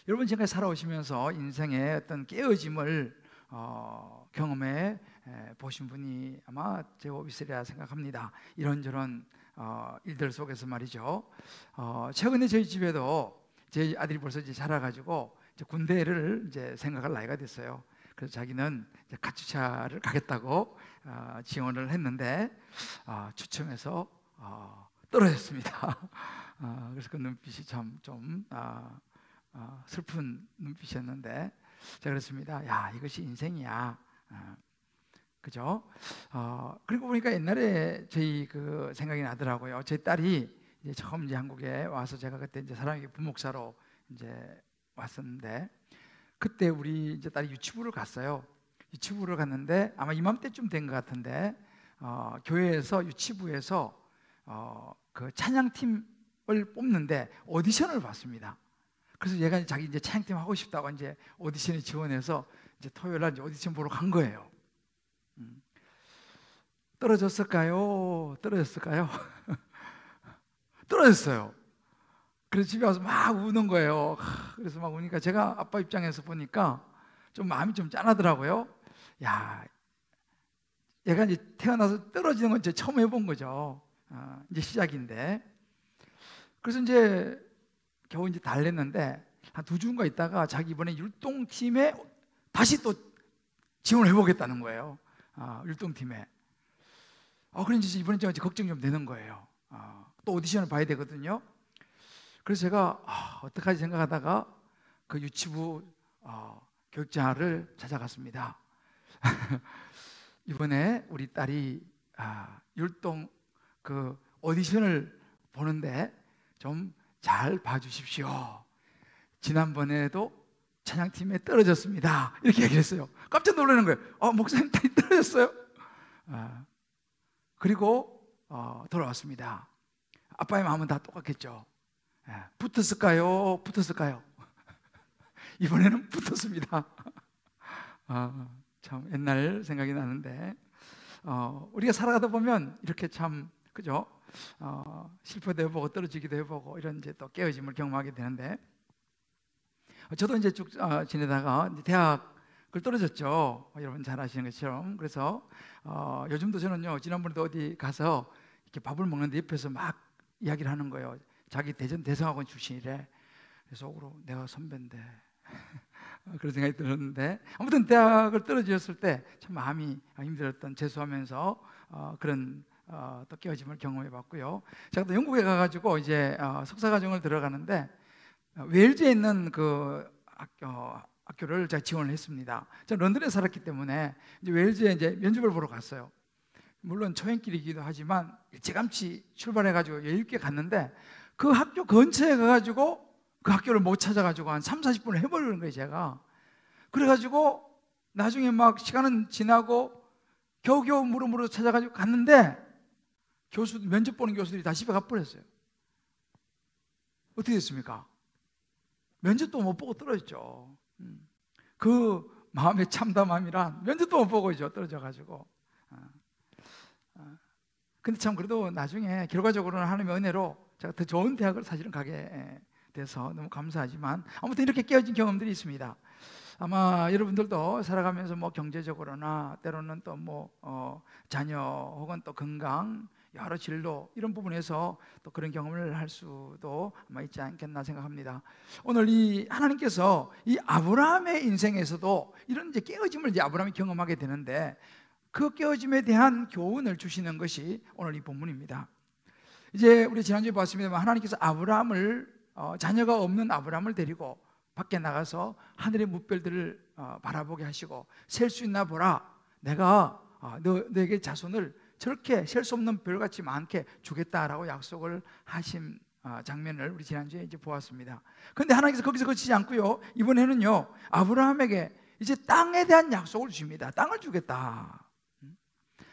여러분 지금까지 살아오시면서 인생의 어떤 깨어짐을 경험해 보신 분이 아마 제법 있으리라 생각합니다. 이런저런 일들 속에서 말이죠. 최근에 저희 집에도 제 아들이 벌써 이제 자라가지고 이제 군대를 이제 생각할 나이가 됐어요. 그래서 자기는 이제 카투샤를 가겠다고 지원을 했는데 추첨해서 떨어졌습니다. 그래서 그 눈빛이 참 좀 슬픈 눈빛이었는데 제가 그랬습니다. 야, 이것이 인생이야. 그죠? 그리고 보니까 옛날에 저희 그 생각이 나더라고요. 제 딸이 이제 처음 이제 한국에 와서 제가 그때 이제 사랑의 부목사로 이제 왔었는데 그때 우리 이제 딸이 유치부를 갔어요. 유치부를 갔는데 아마 이맘때쯤 된 것 같은데 교회에서 유치부에서 그 찬양팀을 뽑는데 오디션을 봤습니다. 그래서 얘가 자기 이제 찬양팀 하고 싶다고 이제 오디션에 지원해서 이제 토요일 날 이제 오디션 보러 간 거예요. 떨어졌을까요? 떨어졌을까요? 떨어졌어요. 그래서 집에 와서 막 우는 거예요. 그래서 막 우니까 제가 아빠 입장에서 보니까 좀 마음이 좀 짠하더라고요. 야, 얘가 이제 태어나서 떨어지는 건 이제 처음 해본 거죠. 이제 시작인데. 그래서 이제 겨우 이제 달랬는데 한 2주인가 있다가 자기 이번에 율동팀에 다시 또 지원을 해보겠다는 거예요. 율동팀에. 그런지 이번에 좀 걱정이 좀 되는 거예요. 또 오디션을 봐야 되거든요. 그래서 제가 어떡하지 생각하다가 그 유치부 교육자를 찾아갔습니다. 이번에 우리 딸이 율동 그 오디션을 보는데 좀 잘 봐주십시오. 지난번에도 찬양팀에 떨어졌습니다. 이렇게 얘기했어요. 깜짝 놀라는 거예요. 목사님 딸이 떨어졌어요? 그리고 돌아왔습니다. 아빠의 마음은 다 똑같겠죠. 붙었을까요? 붙었을까요? 이번에는 붙었습니다. 참 옛날 생각이 나는데 우리가 살아가다 보면 이렇게 참 그죠? 실패도 해보고 떨어지기도 해보고 이런 이제 또 깨어짐을 경험하게 되는데 저도 이제 쭉 지내다가 이제 대학을 떨어졌죠. 여러분 잘 아시는 것처럼. 그래서 요즘도 저는요 지난번에도 어디 가서 이렇게 밥을 먹는데 옆에서 막 이야기를 하는 거예요. 자기 대전 대성학원 출신이래. 그래서 속으로 내가 선배인데 그런 생각이 들었는데 아무튼 대학을 떨어졌을 때 참 마음이 힘들었던 재수하면서 그런 또 깨어짐을 경험해 봤고요. 제가 또 영국에 가가지고 이제 석사과정을 들어가는데 웨일즈에 있는 그 학교를 제가 지원을 했습니다. 저는 런던에 살았기 때문에 이제 웨일즈에 이제 면접을 보러 갔어요. 물론 초행길이기도 하지만 일찌감치 출발해가지고 여유 있게 갔는데 그 학교 근처에 가가지고 그 학교를 못 찾아가지고 한 30-40분을 해버리는 거예요 제가. 그래가지고 나중에 막 시간은 지나고 겨우겨우 물어물어 찾아가지고 갔는데 면접 보는 교수들이 다 집에 가버렸어요. 어떻게 됐습니까? 면접도 못 보고 떨어졌죠. 그 마음의 참담함이란 면접도 못 보고 있죠. 떨어져가지고. 근데 참 그래도 나중에 결과적으로는 하나님의 은혜로 제가 더 좋은 대학을 사실은 가게 돼서 너무 감사하지만 아무튼 이렇게 깨어진 경험들이 있습니다. 아마 여러분들도 살아가면서 뭐 경제적으로나 때로는 또 뭐 자녀 혹은 또 건강 여러 진로 이런 부분에서 또 그런 경험을 할 수도 아마 있지 않겠나 생각합니다. 오늘 이 하나님께서 이 아브라함의 인생에서도 이런 이제 깨어짐을 이제 아브라함이 경험하게 되는데 그 깨어짐에 대한 교훈을 주시는 것이 오늘 이 본문입니다. 이제 우리 지난주에 봤습니다만 하나님께서 아브라함을 자녀가 없는 아브라함을 데리고 밖에 나가서 하늘의 무별들을 바라보게 하시고 셀 수 있나 보라. 내가 너에게 자손을 저렇게 셀 수 없는 별같이 많게 주겠다라고 약속을 하신 장면을 우리 지난주에 이제 보았습니다. 그런데 하나님께서 거기서 그치지 않고요. 이번에는요 아브라함에게 이제 땅에 대한 약속을 주십니다. 땅을 주겠다.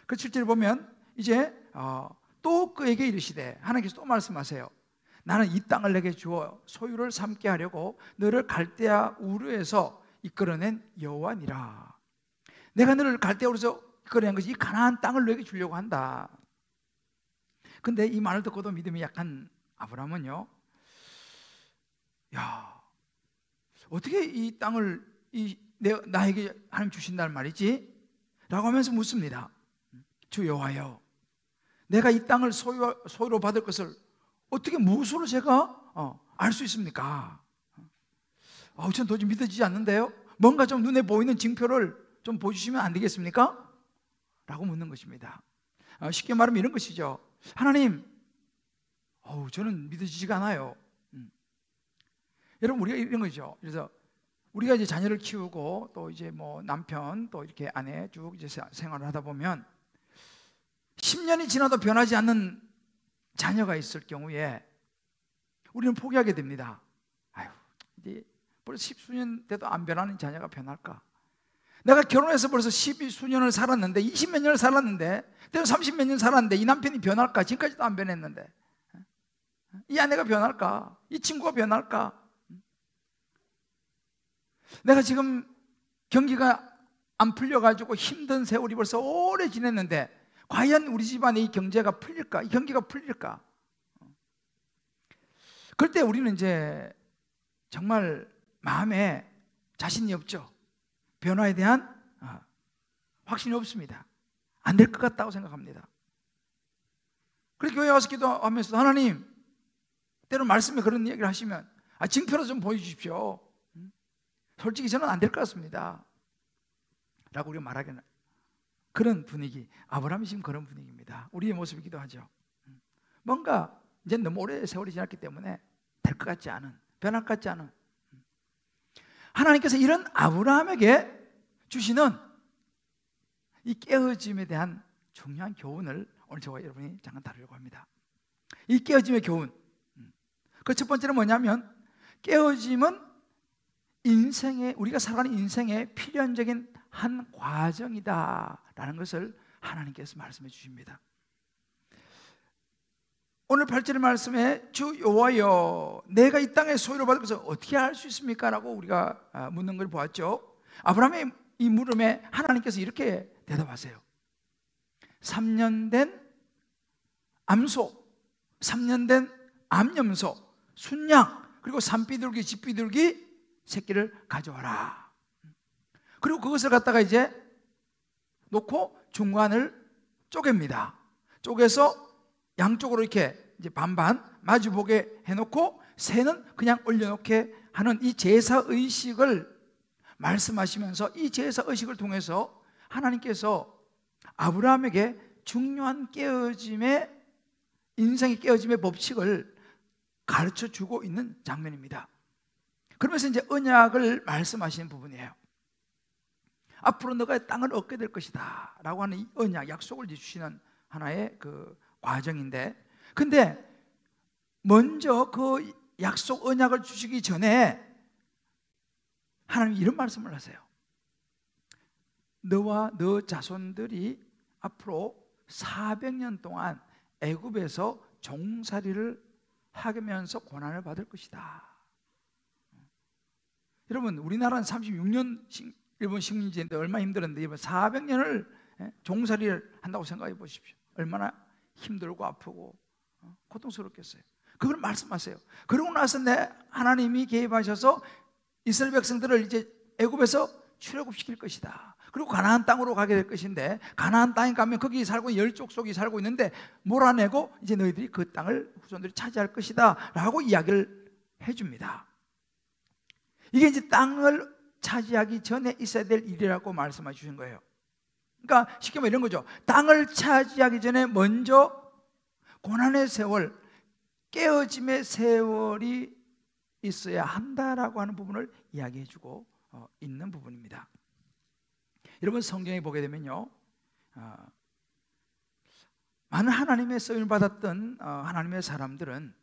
그 7절을 보면 이제 또 그에게 이르시되 하나님께서 또 말씀하세요. 나는 이 땅을 내게 주어 소유를 삼게 하려고 너를 갈대아 우르에서 이끌어낸 여호와니라. 내가 너를 갈대아 우르에서 이끌어낸 것이 이 가나안 땅을 너에게 주려고 한다. 근데 이 말을 듣고도 믿음이 약한 아브라함은요, 야, 어떻게 이 땅을 나에게 하나님 주신다는 말이지? 라고 하면서 묻습니다. 주 여호와여, 내가 이 땅을 소유로 받을 것을 어떻게 무엇으로 제가 알 수 있습니까? 전 도저히 믿어지지 않는데요. 뭔가 좀 눈에 보이는 징표를 좀 보여주시면 안 되겠습니까? 라고 묻는 것입니다. 쉽게 말하면 이런 것이죠. 하나님, 저는 믿어지지가 않아요. 여러분, 우리가 이런 거죠. 그래서 우리가 이제 자녀를 키우고 또 이제 뭐 남편 또 이렇게 아내 쭉 이제 생활을 하다 보면 10년이 지나도 변하지 않는 자녀가 있을 경우에 우리는 포기하게 됩니다. 이제 벌써 10수년 돼도 안 변하는 자녀가 변할까? 내가 결혼해서 벌써 12수년을 살았는데 20몇 년을 살았는데 때로 30몇 년 살았는데 이 남편이 변할까? 지금까지도 안 변했는데 이 아내가 변할까? 이 친구가 변할까? 내가 지금 경기가 안 풀려가지고 힘든 세월이 벌써 오래 지냈는데 과연 우리 집안의 이 경제가 풀릴까? 이 경기가 풀릴까? 그럴 때 우리는 이제 정말 마음에 자신이 없죠. 변화에 대한 확신이 없습니다. 안 될 것 같다고 생각합니다. 그래서 교회 와서 기도하면서도 하나님, 때로 말씀에 그런 얘기를 하시면 징표로 좀 보여주십시오. 솔직히 저는 안 될 것 같습니다 라고 우리가 말하기는 그런 분위기, 아브라함이 지금 그런 분위기입니다. 우리의 모습이기도 하죠. 뭔가 이제 너무 오래 세월이 지났기 때문에 될 것 같지 않은, 변할 것 같지 않은, 하나님께서 이런 아브라함에게 주시는 이 깨어짐에 대한 중요한 교훈을 오늘 저와 여러분이 잠깐 다루려고 합니다. 이 깨어짐의 교훈, 그 첫 번째는 뭐냐면 깨어짐은 우리가 살아가는 인생의 필연적인 한 과정이다라는 것을 하나님께서 말씀해 주십니다. 오늘 8절의 말씀에 주 여호와여, 내가 이 땅의 소유로 받을 것을 어떻게 알 수 있습니까? 라고 우리가 묻는 걸 보았죠. 아브라함의 이 물음에 하나님께서 이렇게 대답하세요. 3년 된 암소, 3년 된 암염소, 순양, 그리고 산비둘기, 집비둘기 새끼를 가져와라. 그리고 그것을 갖다가 이제 놓고 중간을 쪼갭니다. 쪼개서 양쪽으로 이렇게 이제 반반 마주보게 해놓고 새는 그냥 올려놓게 하는 이 제사 의식을 말씀하시면서 이 제사 의식을 통해서 하나님께서 아브라함에게 중요한 인생의 깨어짐의 법칙을 가르쳐 주고 있는 장면입니다. 그러면서 이제 언약을 말씀하시는 부분이에요. 앞으로 너가 땅을 얻게 될 것이다 라고 하는 이 언약, 약속을 주시는 하나의 그 과정인데, 근데 먼저 그 약속 언약을 주시기 전에 하나님이 이런 말씀을 하세요. 너와 너 자손들이 앞으로 400년 동안 애굽에서 종살이를 하면서 고난을 받을 것이다. 여러분, 우리나라는 36년 일본 식민지인데 얼마나 힘들었는데 이번 400년을 종살이를 한다고 생각해 보십시오. 얼마나 힘들고 아프고 고통스럽겠어요. 그걸 말씀하세요. 그러고 나서 하나님이 개입하셔서 이스라엘 백성들을 이제 애굽에서 출애굽시킬 것이다. 그리고 가나안 땅으로 가게 될 것인데, 가나안 땅에 가면 거기 살고 있는 10족속이 살고 있는데 몰아내고 이제 너희들이 그 땅을 후손들이 차지할 것이다 라고 이야기를 해줍니다. 이게 이제 땅을 차지하기 전에 있어야 될 일이라고 말씀해 주신 거예요. 그러니까 쉽게 말하면 이런 거죠. 땅을 차지하기 전에 먼저 고난의 세월, 깨어짐의 세월이 있어야 한다라고 하는 부분을 이야기해 주고 있는 부분입니다. 여러분, 성경에 보게 되면요, 많은 하나님의 쓰임을 받았던 하나님의 사람들은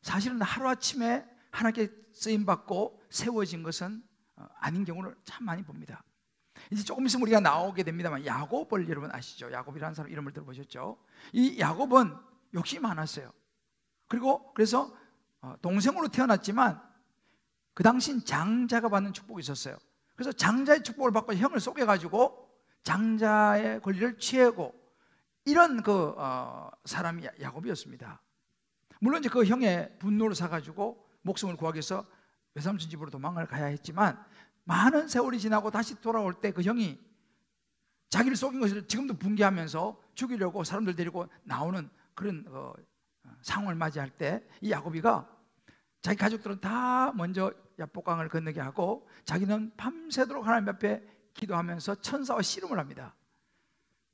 사실은 하루아침에 하나님께 쓰임받고 세워진 것은 아닌 경우를 참 많이 봅니다. 이제 조금 있으면 우리가 나오게 됩니다만, 야곱을 여러분 아시죠? 야곱이라는 사람 이름을 들어보셨죠? 이 야곱은 욕심이 많았어요. 그래서 동생으로 태어났지만 그 당시엔 장자가 받는 축복이 있었어요. 그래서 장자의 축복을 받고 형을 속여가지고 장자의 권리를 취하고 이런 그 사람이 야곱이었습니다. 물론 이제 그 형의 분노를 사가지고 목숨을 구하기 위해서 외삼촌 집으로 도망을 가야 했지만 많은 세월이 지나고 다시 돌아올 때 그 형이 자기를 속인 것을 지금도 분개하면서 죽이려고 사람들 데리고 나오는 그런 상황을 맞이할 때 이 야곱이가 자기 가족들은 다 먼저 야복강을 건너게 하고 자기는 밤새도록 하나님 앞에 기도하면서 천사와 씨름을 합니다.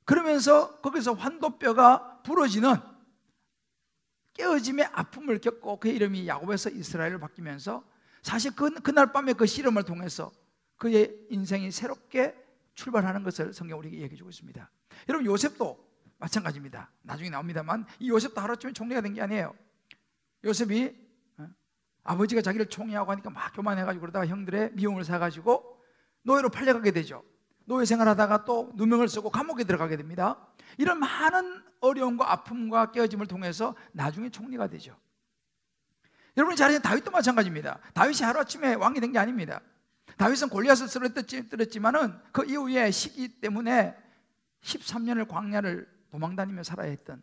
그러면서 거기서 환도뼈가 부러지는 깨어짐의 아픔을 겪고 그의 이름이 야곱에서 이스라엘로 바뀌면서 사실 그날 밤에 그 씨름을 통해서 그의 인생이 새롭게 출발하는 것을 성경 우리에게 얘기해 주고 있습니다. 여러분, 요셉도 마찬가지입니다. 나중에 나옵니다만 이 요셉도 하루아침에 총리가 된 게 아니에요. 요셉이 아버지가 자기를 총리하고 하니까 막 교만해가지고 그러다가 형들의 미움을 사가지고 노예로 팔려가게 되죠. 노예 생활하다가 또 누명을 쓰고 감옥에 들어가게 됩니다. 이런 많은 어려움과 아픔과 깨어짐을 통해서 나중에 총리가 되죠. 여러분이 잘 아시는 다윗도 마찬가지입니다. 다윗이 하루아침에 왕이 된 게 아닙니다. 다윗은 골리앗을 쓰러뜨렸지만은 그 이후에 시기 때문에 13년을 광야를 도망다니며 살아야 했던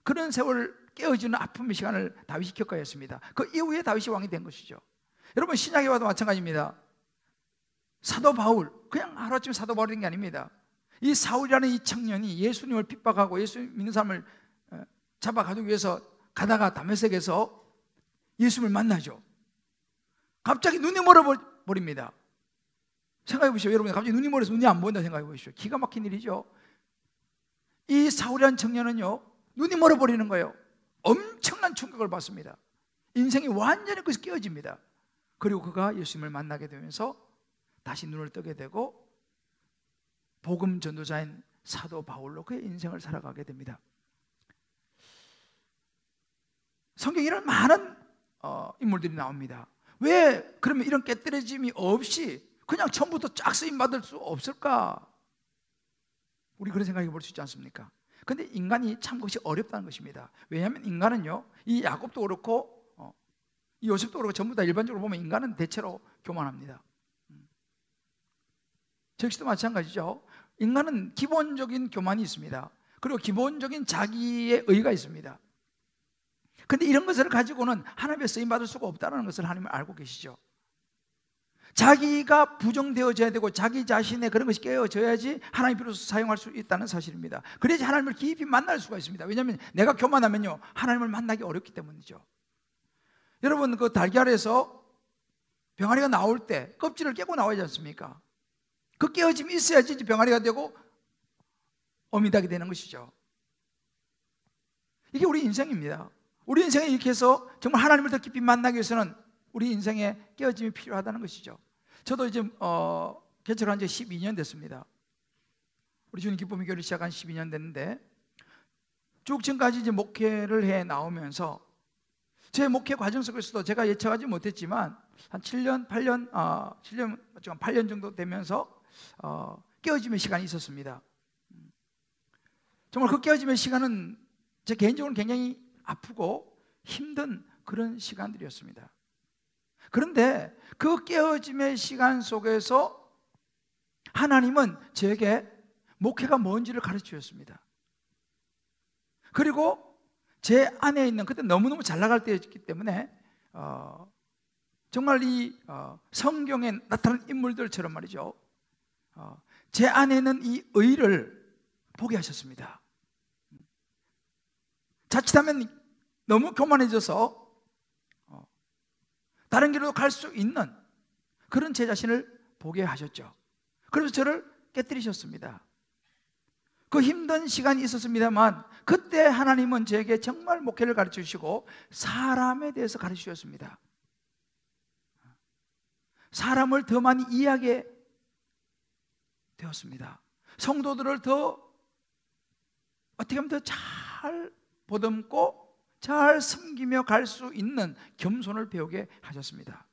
그런 세월 깨어지는 아픔의 시간을 다윗이 겪어야 했습니다. 그 이후에 다윗이 왕이 된 것이죠. 여러분, 신약에 와도 마찬가지입니다. 사도 바울, 그냥 하루아침에 사도 바울이 된 게 아닙니다. 이 사울이라는 이 청년이 예수님을 핍박하고 예수 믿는 사람을 잡아가기 위해서 가다가 다메섹에서 예수님을 만나죠. 갑자기 눈이 멀어버립니다. 생각해 보시죠. 여러분, 갑자기 눈이 멀어서 눈이 안 보인다 생각해 보시죠. 기가 막힌 일이죠. 이 사울이라는 청년은요, 눈이 멀어버리는 거예요. 엄청난 충격을 받습니다. 인생이 완전히 거기서 깨어집니다. 그리고 그가 예수님을 만나게 되면서 다시 눈을 뜨게 되고 복음 전도자인 사도 바울로 그의 인생을 살아가게 됩니다. 성경에 이런 많은 인물들이 나옵니다. 왜 그러면 이런 깨뜨려짐이 없이 그냥 처음부터 쫙 쓰임받을 수 없을까? 우리 그런 생각해 볼 수 있지 않습니까? 근데 인간이 참 그것이 어렵다는 것입니다. 왜냐하면 인간은요, 이 야곱도 그렇고 이 요셉도 그렇고 전부 다 일반적으로 보면 인간은 대체로 교만합니다. 저 역시도 마찬가지죠. 인간은 기본적인 교만이 있습니다. 그리고 기본적인 자기의 의가 있습니다. 근데 이런 것을 가지고는 하나님의 쓰임받을 수가 없다는 것을 하나님은 알고 계시죠. 자기가 부정되어져야 되고 자기 자신의 그런 것이 깨어져야지 하나님 비로소 사용할 수 있다는 사실입니다. 그래야지 하나님을 깊이 만날 수가 있습니다. 왜냐하면 내가 교만하면요, 하나님을 만나기 어렵기 때문이죠. 여러분, 그 달걀에서 병아리가 나올 때 껍질을 깨고 나오지 않습니까? 그 깨어짐이 있어야지 병아리가 되고 어미닭이 되는 것이죠. 이게 우리 인생입니다. 우리 인생에 이렇게 해서 정말 하나님을 더 깊이 만나기 위해서는 우리 인생에 깨어짐이 필요하다는 것이죠. 저도 이제 개척한 지 12년 됐습니다. 우리 주님 기쁨의 교회를 시작한 12년 됐는데 쭉 지금까지 이제 목회를 해 나오면서 제 목회 과정 속에서도 제가 예측하지 못했지만 한 7년 정도 되면서 깨어짐의 시간이 있었습니다. 정말 그 깨어짐의 시간은 제 개인적으로는 굉장히 아프고 힘든 그런 시간들이었습니다. 그런데 그 깨어짐의 시간 속에서 하나님은 저에게 목회가 뭔지를 가르쳐 주셨습니다. 그리고 제 안에 있는, 그때 너무너무 잘 나갈 때였기 때문에 정말 이 성경에 나타난 인물들처럼 말이죠, 제 안에 있는 이 의를 보게 하셨습니다. 자칫하면 너무 교만해져서 다른 길로 갈 수 있는 그런 제 자신을 보게 하셨죠. 그래서 저를 깨뜨리셨습니다. 그 힘든 시간이 있었습니다만 그때 하나님은 저에게 정말 목회를 가르쳐 주시고 사람에 대해서 가르쳐 주셨습니다. 사람을 더 많이 이해하게 되었습니다. 성도들을 더 어떻게 하면 더 잘 보듬고 잘 섬기며 갈 수 있는 겸손을 배우게 하셨습니다.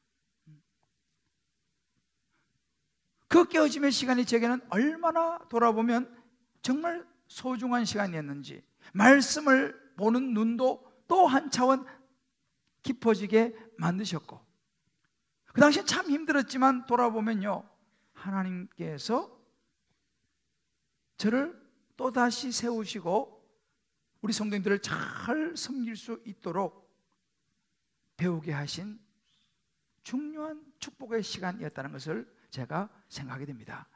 그 깨어짐의 시간이 제게는 얼마나 돌아보면 정말 소중한 시간이었는지, 말씀을 보는 눈도 또 한 차원 깊어지게 만드셨고, 그 당시엔 참 힘들었지만 돌아보면요, 하나님께서 저를 또다시 세우시고 우리 성도님들을 잘 섬길 수 있도록 배우게 하신 중요한 축복의 시간이었다는 것을 제가 생각하게 됩니다.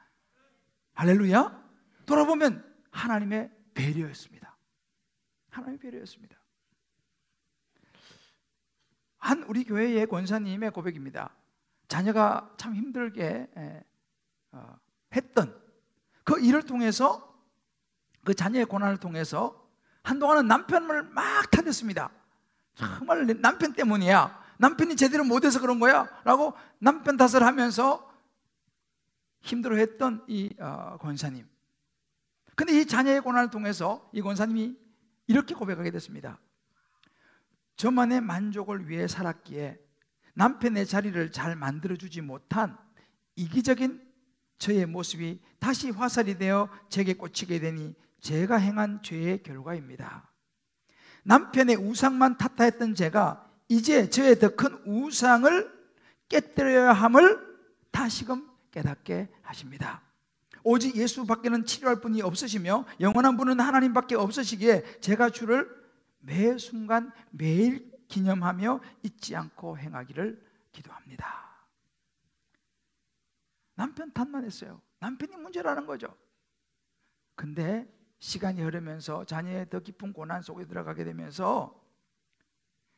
할렐루야. 돌아보면 하나님의 배려였습니다. 하나님의 배려였습니다. 한 우리 교회의 권사님의 고백입니다. 자녀가 참 힘들게 했던 그 일을 통해서, 그 자녀의 고난을 통해서 한동안은 남편을 막 탓했습니다. 정말 남편 때문이야, 남편이 제대로 못해서 그런 거야 라고 남편 탓을 하면서 힘들어했던 이 권사님. 근데 이 자녀의 고난을 통해서 이 권사님이 이렇게 고백하게 됐습니다. 저만의 만족을 위해 살았기에 남편의 자리를 잘 만들어주지 못한 이기적인 저의 모습이 다시 화살이 되어 제게 꽂히게 되니 제가 행한 죄의 결과입니다. 남편의 우상만 탓하였던 제가 이제 저의 더 큰 우상을 깨뜨려야 함을 다시금 깨닫게 하십니다. 오직 예수밖에는 치료할 분이 없으시며 영원한 분은 하나님밖에 없으시기에 제가 주를 매 순간 매일 기념하며 잊지 않고 행하기를 기도합니다. 남편 탓만 했어요. 남편이 문제라는 거죠. 근데 시간이 흐르면서 자녀의 더 깊은 고난 속에 들어가게 되면서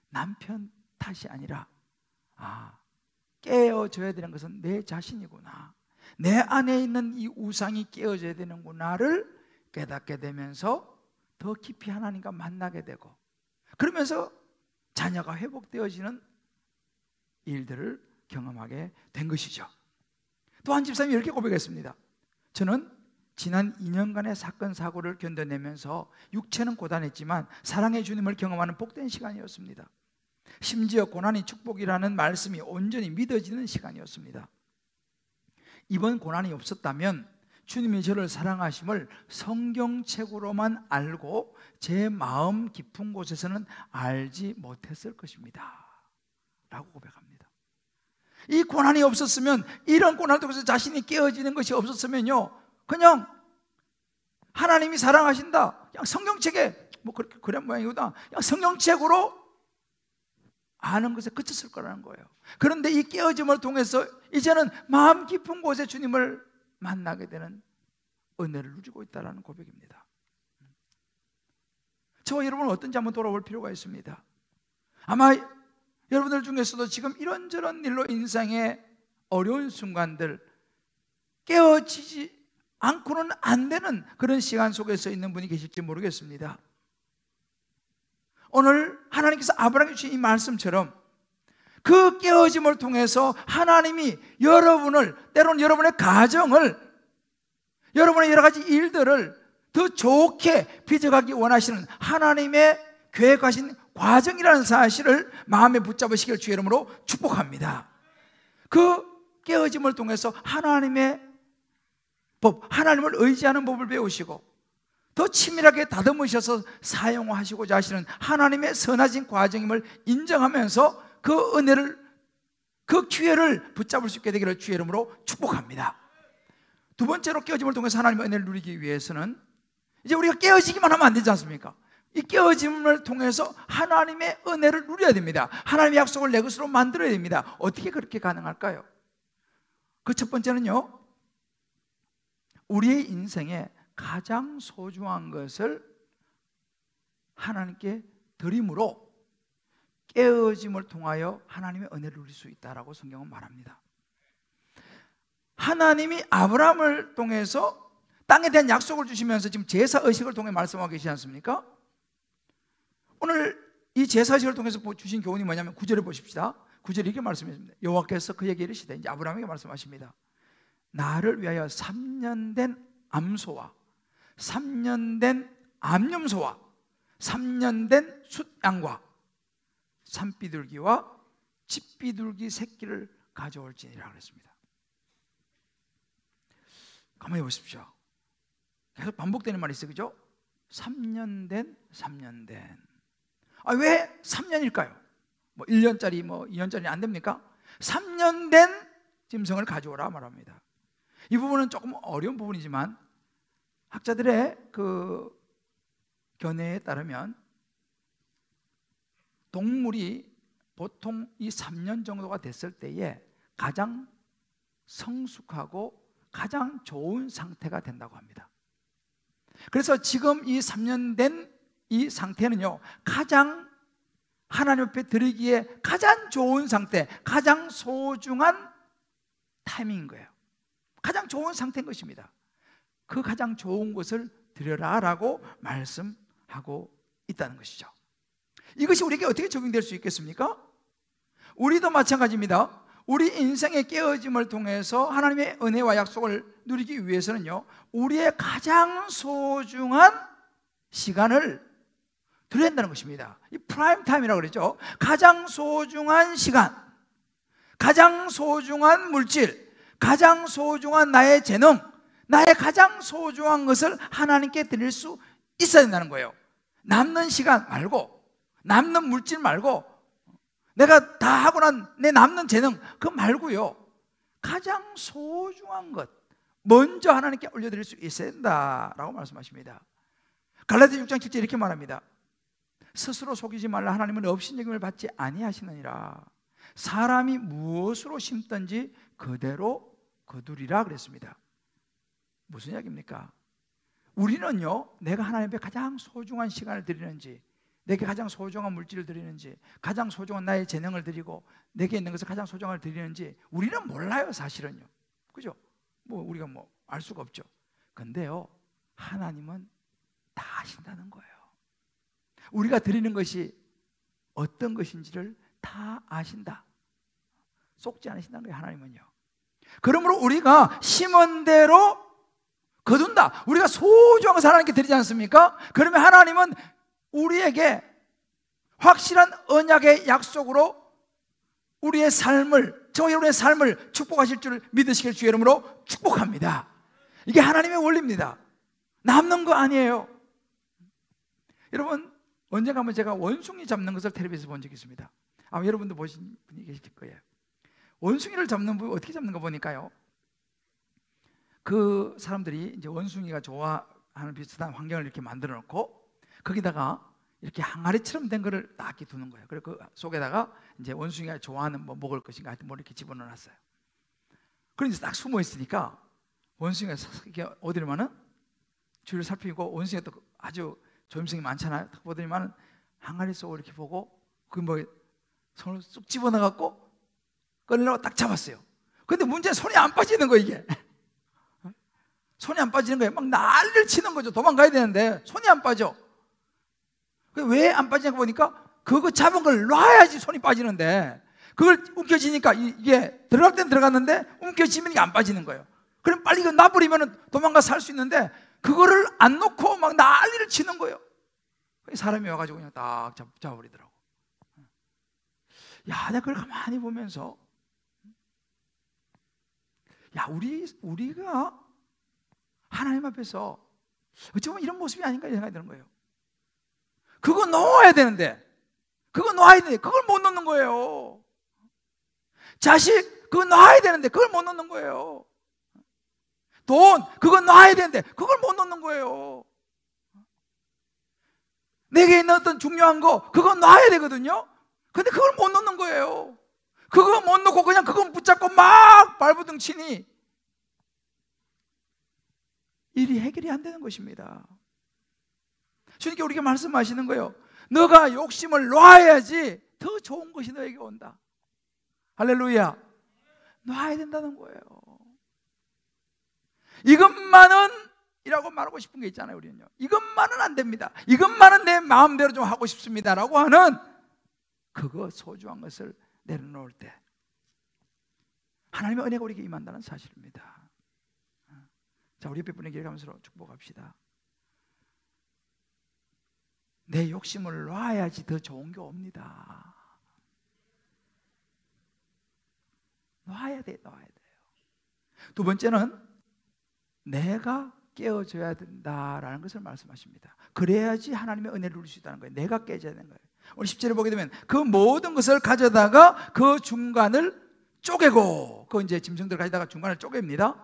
남편 탓이 아니라 깨어져야 되는 것은 내 자신이구나, 내 안에 있는 이 우상이 깨어져야 되는구나를 깨닫게 되면서 더 깊이 하나님과 만나게 되고, 그러면서 자녀가 회복되어지는 일들을 경험하게 된 것이죠. 또 한 집사님이 이렇게 고백했습니다. 저는 지난 2년간의 사건 사고를 견뎌내면서 육체는 고단했지만 사랑의 주님을 경험하는 복된 시간이었습니다. 심지어 고난이 축복이라는 말씀이 온전히 믿어지는 시간이었습니다. 이번 고난이 없었다면 주님이 저를 사랑하심을 성경책으로만 알고 제 마음 깊은 곳에서는 알지 못했을 것입니다 라고 고백합니다. 이 고난이 없었으면, 이런 고난을 통해서 자신이 깨어지는 것이 없었으면요, 그냥 하나님이 사랑하신다, 그냥 성경책에 그렇게 그런 모양이구나, 그냥 성경책으로 아는 것에 그쳤을 거라는 거예요. 그런데 이 깨어짐을 통해서 이제는 마음 깊은 곳에 주님을 만나게 되는 은혜를 누리고 있다는 고백입니다. 저와 여러분은 어떤지 한번 돌아볼 필요가 있습니다. 아마 여러분들 중에서도 지금 이런저런 일로 인생의 어려운 순간들, 깨어지지 않고는 안 되는 그런 시간 속에 서 있는 분이 계실지 모르겠습니다. 오늘 하나님께서 아브라함에게 주신 이 말씀처럼 그 깨어짐을 통해서 하나님이 여러분을, 때로는 여러분의 가정을, 여러분의 여러 가지 일들을 더 좋게 빚어가기 원하시는 하나님의 계획하신 과정이라는 사실을 마음에 붙잡으시길 주의 이름으로 축복합니다. 그 깨어짐을 통해서 하나님의 법, 하나님을 의지하는 법을 배우시고 더 치밀하게 다듬으셔서 사용하시고자 하시는 하나님의 선하신 과정임을 인정하면서 그 은혜를, 그 기회를 붙잡을 수 있게 되기를 주의 이름으로 축복합니다. 두 번째로 깨어짐을 통해서 하나님의 은혜를 누리기 위해서는 이제 우리가 깨어지기만 하면 안 되지 않습니까? 이 깨어짐을 통해서 하나님의 은혜를 누려야 됩니다. 하나님의 약속을 내 것으로 만들어야 됩니다. 어떻게 그렇게 가능할까요? 그 첫 번째는요, 우리의 인생에 가장 소중한 것을 하나님께 드림으로 깨어짐을 통하여 하나님의 은혜를 누릴 수 있다라고 성경은 말합니다. 하나님이 아브라함을 통해서 땅에 대한 약속을 주시면서 지금 제사의식을 통해 말씀하고 계시지 않습니까? 오늘 이 제사의식을 통해서 주신 교훈이 뭐냐면 9절에 보십시다. 9절에 이렇게 말씀하십니다. 여호와께서 그에게 이르시되, 이제 아브라함에게 말씀하십니다. 나를 위하여 3년 된 암소와 3년 된 암염소와 3년 된 숫양과 산비둘기와 집비둘기 새끼를 가져올지니라 그랬습니다. 가만히 보십시오. 계속 반복되는 말이 있어요, 그죠? 3년 된, 3년 된. 왜 3년일까요? 뭐 1년짜리, 뭐 2년짜리 안 됩니까? 3년 된 짐승을 가져오라 말합니다. 이 부분은 조금 어려운 부분이지만 학자들의 그 견해에 따르면 동물이 보통 이 3년 정도가 됐을 때에 가장 성숙하고 가장 좋은 상태가 된다고 합니다. 그래서 지금 이 3년 된 이 상태는요, 가장 하나님 앞에 드리기에 가장 좋은 상태, 가장 소중한 타이밍인 거예요. 가장 좋은 상태인 것입니다. 그 가장 좋은 것을 드려라 라고 말씀하고 있다는 것이죠. 이것이 우리에게 어떻게 적용될 수 있겠습니까? 우리도 마찬가지입니다. 우리 인생의 깨어짐을 통해서 하나님의 은혜와 약속을 누리기 위해서는요, 우리의 가장 소중한 시간을 드려야 한다는 것입니다. 이 프라임 타임이라고 그러죠. 가장 소중한 시간, 가장 소중한 물질, 가장 소중한 나의 재능, 나의 가장 소중한 것을 하나님께 드릴 수 있어야 된다는 거예요. 남는 시간 말고, 남는 물질 말고, 내가 다 하고 난 내 남는 재능 그거 말고요, 가장 소중한 것 먼저 하나님께 올려드릴 수 있어야 된다라고 말씀하십니다. 갈라디아 6장 7절 이렇게 말합니다. 스스로 속이지 말라. 하나님은 업신여김을 받지 아니하시느니라. 사람이 무엇으로 심든지 그대로 거두리라 그랬습니다. 무슨 이야기입니까? 우리는요, 내가 하나님 앞에 가장 소중한 시간을 드리는지, 내게 가장 소중한 물질을 드리는지, 가장 소중한 나의 재능을 드리고 내게 있는 것을 가장 소중한 걸 드리는지 우리는 몰라요, 사실은요. 그죠? 우리가 알 수가 없죠. 근데요, 하나님은 다 아신다는 거예요. 우리가 드리는 것이 어떤 것인지를 다 아신다. 속지 않으신다는 거예요, 하나님은요. 그러므로 우리가 심은 대로 거둔다. 우리가 소중한 것을 하나님께 드리지 않습니까? 그러면 하나님은 우리에게 확실한 언약의 약속으로 우리의 삶을, 저와 여러분의 삶을 축복하실 줄 믿으시길 주의 이름으로 축복합니다. 이게 하나님의 원리입니다. 남는 거 아니에요. 여러분, 언젠가 한번 제가 원숭이 잡는 것을 텔레비전에서 본 적이 있습니다. 아마 여러분도 보신 분이 계실 거예요. 원숭이를 잡는 분 어떻게 잡는 거 보니까요, 그 사람들이 이제 원숭이가 좋아하는 비슷한 환경을 이렇게 만들어 놓고 거기다가 이렇게 항아리처럼 된 거를 딱 이렇게 두는 거예요. 그리고 그 속에다가 이제 원숭이가 좋아하는 먹을 것인가 하여튼 이렇게 집어넣어 놨어요. 그런데 딱 숨어 있으니까 원숭이가 이렇게 어디로만은 주위를 살피고, 원숭이가 또 아주 조임성이 많잖아요. 딱 보더니만 항아리 속을 이렇게 보고 그 손을 쑥 집어넣어 갖고 꺼내려고 딱 잡았어요. 근데 문제는 손이 안 빠지는 거예요, 이게. 손이 안 빠지는 거예요. 막 난리를 치는 거죠. 도망가야 되는데 손이 안 빠져. 왜 안 빠지냐고 보니까 그거 잡은 걸 놔야지 손이 빠지는데, 그걸 움켜쥐니까 이게 들어갈 땐 들어갔는데 움켜쥐면 이게 안 빠지는 거예요. 그럼 빨리 이거 놔버리면 도망가 살 수 있는데 그거를 안 놓고 막 난리를 치는 거예요. 사람이 와가지고 그냥 딱 잡아버리더라고. 야, 내가 그걸 가만히 보면서, 야, 우리가 하나님 앞에서 어찌 보면 이런 모습이 아닌가 생각이 드는 거예요. 그거 놓아야 되는데, 그걸 못 놓는 거예요. 자식, 그거 놔야 되는데 그걸 못 놓는 거예요. 돈, 그거 놔야 되는데 그걸 못 놓는 거예요. 내게 있는 어떤 중요한 거, 그거 놔야 되거든요. 근데 그걸 못 놓는 거예요. 그거 못 놓고 그냥 그거 붙잡고 막 발버둥 치니 일이 해결이 안 되는 것입니다. 주님께 우리에게 말씀하시는 거예요. 너가 욕심을 놔야지 더 좋은 것이 너에게 온다. 할렐루야. 놔야 된다는 거예요. 이것만은 이라고 말하고 싶은 게 있잖아요, 우리는요. 이것만은 안 됩니다. 이것만은 내 마음대로 좀 하고 싶습니다 라고 하는 그거 소중한 것을 내려놓을 때 하나님의 은혜가 우리에게 임한다는 사실입니다. 자, 우리 옆에 분에게 가면서 축복합시다. 내 욕심을 놔야지 더 좋은 게 옵니다. 놔야 돼요. 두 번째는 내가 깨어져야 된다라는 것을 말씀하십니다. 그래야지 하나님의 은혜를 누릴 수 있다는 거예요. 내가 깨져야 되는 거예요. 오늘 10절을 보게 되면 그 모든 것을 가져다가 그 중간을 쪼개고, 그 이제 짐승들 가져다가 중간을 쪼갭니다.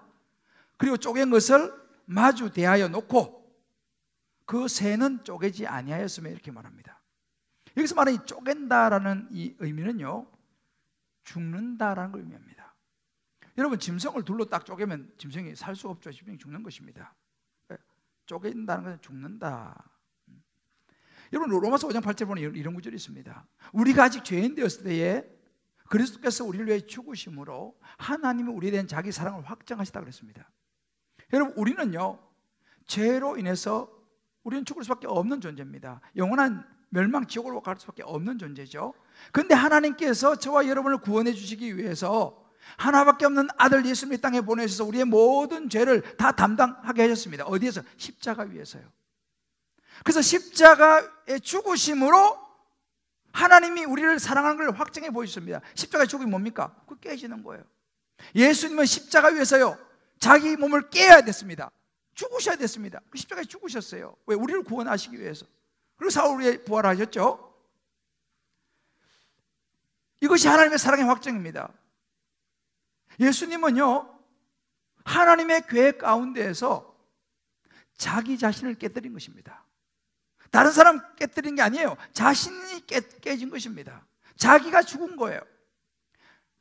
그리고 쪼갠 것을 마주 대하여 놓고 그 새는 쪼개지 아니하였으며 이렇게 말합니다. 여기서 말하는 이 쪼갠다라는 이 의미는요, 죽는다라는 걸 의미합니다. 여러분, 짐승을 둘로 딱 쪼개면 짐승이 살 수 없죠. 짐승이 죽는 것입니다. 쪼갠다는 것은 죽는다. 여러분, 로마서 5장 8절 보면 이런 구절이 있습니다. 우리가 아직 죄인 되었을 때에 그리스도께서 우리를 위해 죽으심으로 하나님이 우리에 대한 자기 사랑을 확정하시다 그랬습니다. 여러분, 우리는요, 죄로 인해서 우리는 죽을 수밖에 없는 존재입니다. 영원한 멸망 지옥으로 갈 수밖에 없는 존재죠. 그런데 하나님께서 저와 여러분을 구원해 주시기 위해서 하나밖에 없는 아들 예수님을 땅에 보내셔서 우리의 모든 죄를 다 담당하게 하셨습니다. 어디에서? 십자가 위에서요. 그래서 십자가의 죽으심으로 하나님이 우리를 사랑하는 걸 확정해 보여주셨습니다. 십자가의 죽음이 뭡니까? 그 깨지는 거예요. 예수님은 십자가 위에서요, 자기 몸을 깨야 됐습니다. 죽으셔야 됐습니다. 그 십자가에 죽으셨어요. 왜? 우리를 구원하시기 위해서. 그리고 사흘 부활하셨죠. 이것이 하나님의 사랑의 확정입니다. 예수님은요, 하나님의 계획 가운데에서 자기 자신을 깨뜨린 것입니다. 다른 사람 깨뜨린 게 아니에요. 자신이 깨진 것입니다. 자기가 죽은 거예요.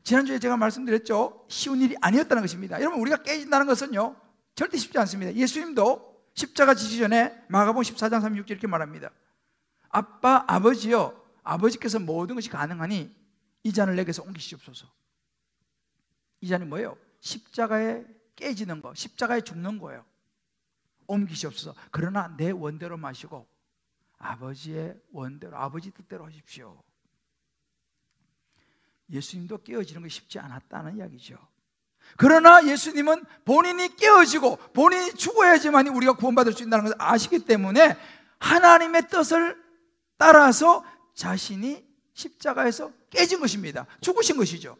지난주에 제가 말씀드렸죠, 쉬운 일이 아니었다는 것입니다. 여러분, 우리가 깨진다는 것은요, 절대 쉽지 않습니다. 예수님도 십자가 지시 전에 마가복음 14장 36절 이렇게 말합니다. 아버지여, 아버지께서 모든 것이 가능하니 이 잔을 내게서 옮기시옵소서. 이 잔이 뭐예요? 십자가에 깨지는 거, 십자가에 죽는 거예요. 옮기시옵소서. 그러나 내 원대로 마시고 아버지의 원대로, 아버지 뜻대로 하십시오. 예수님도 깨어지는 것이 쉽지 않았다는 이야기죠. 그러나 예수님은 본인이 깨어지고 본인이 죽어야지만 우리가 구원받을 수 있다는 것을 아시기 때문에 하나님의 뜻을 따라서 자신이 십자가에서 깨진 것입니다. 죽으신 것이죠.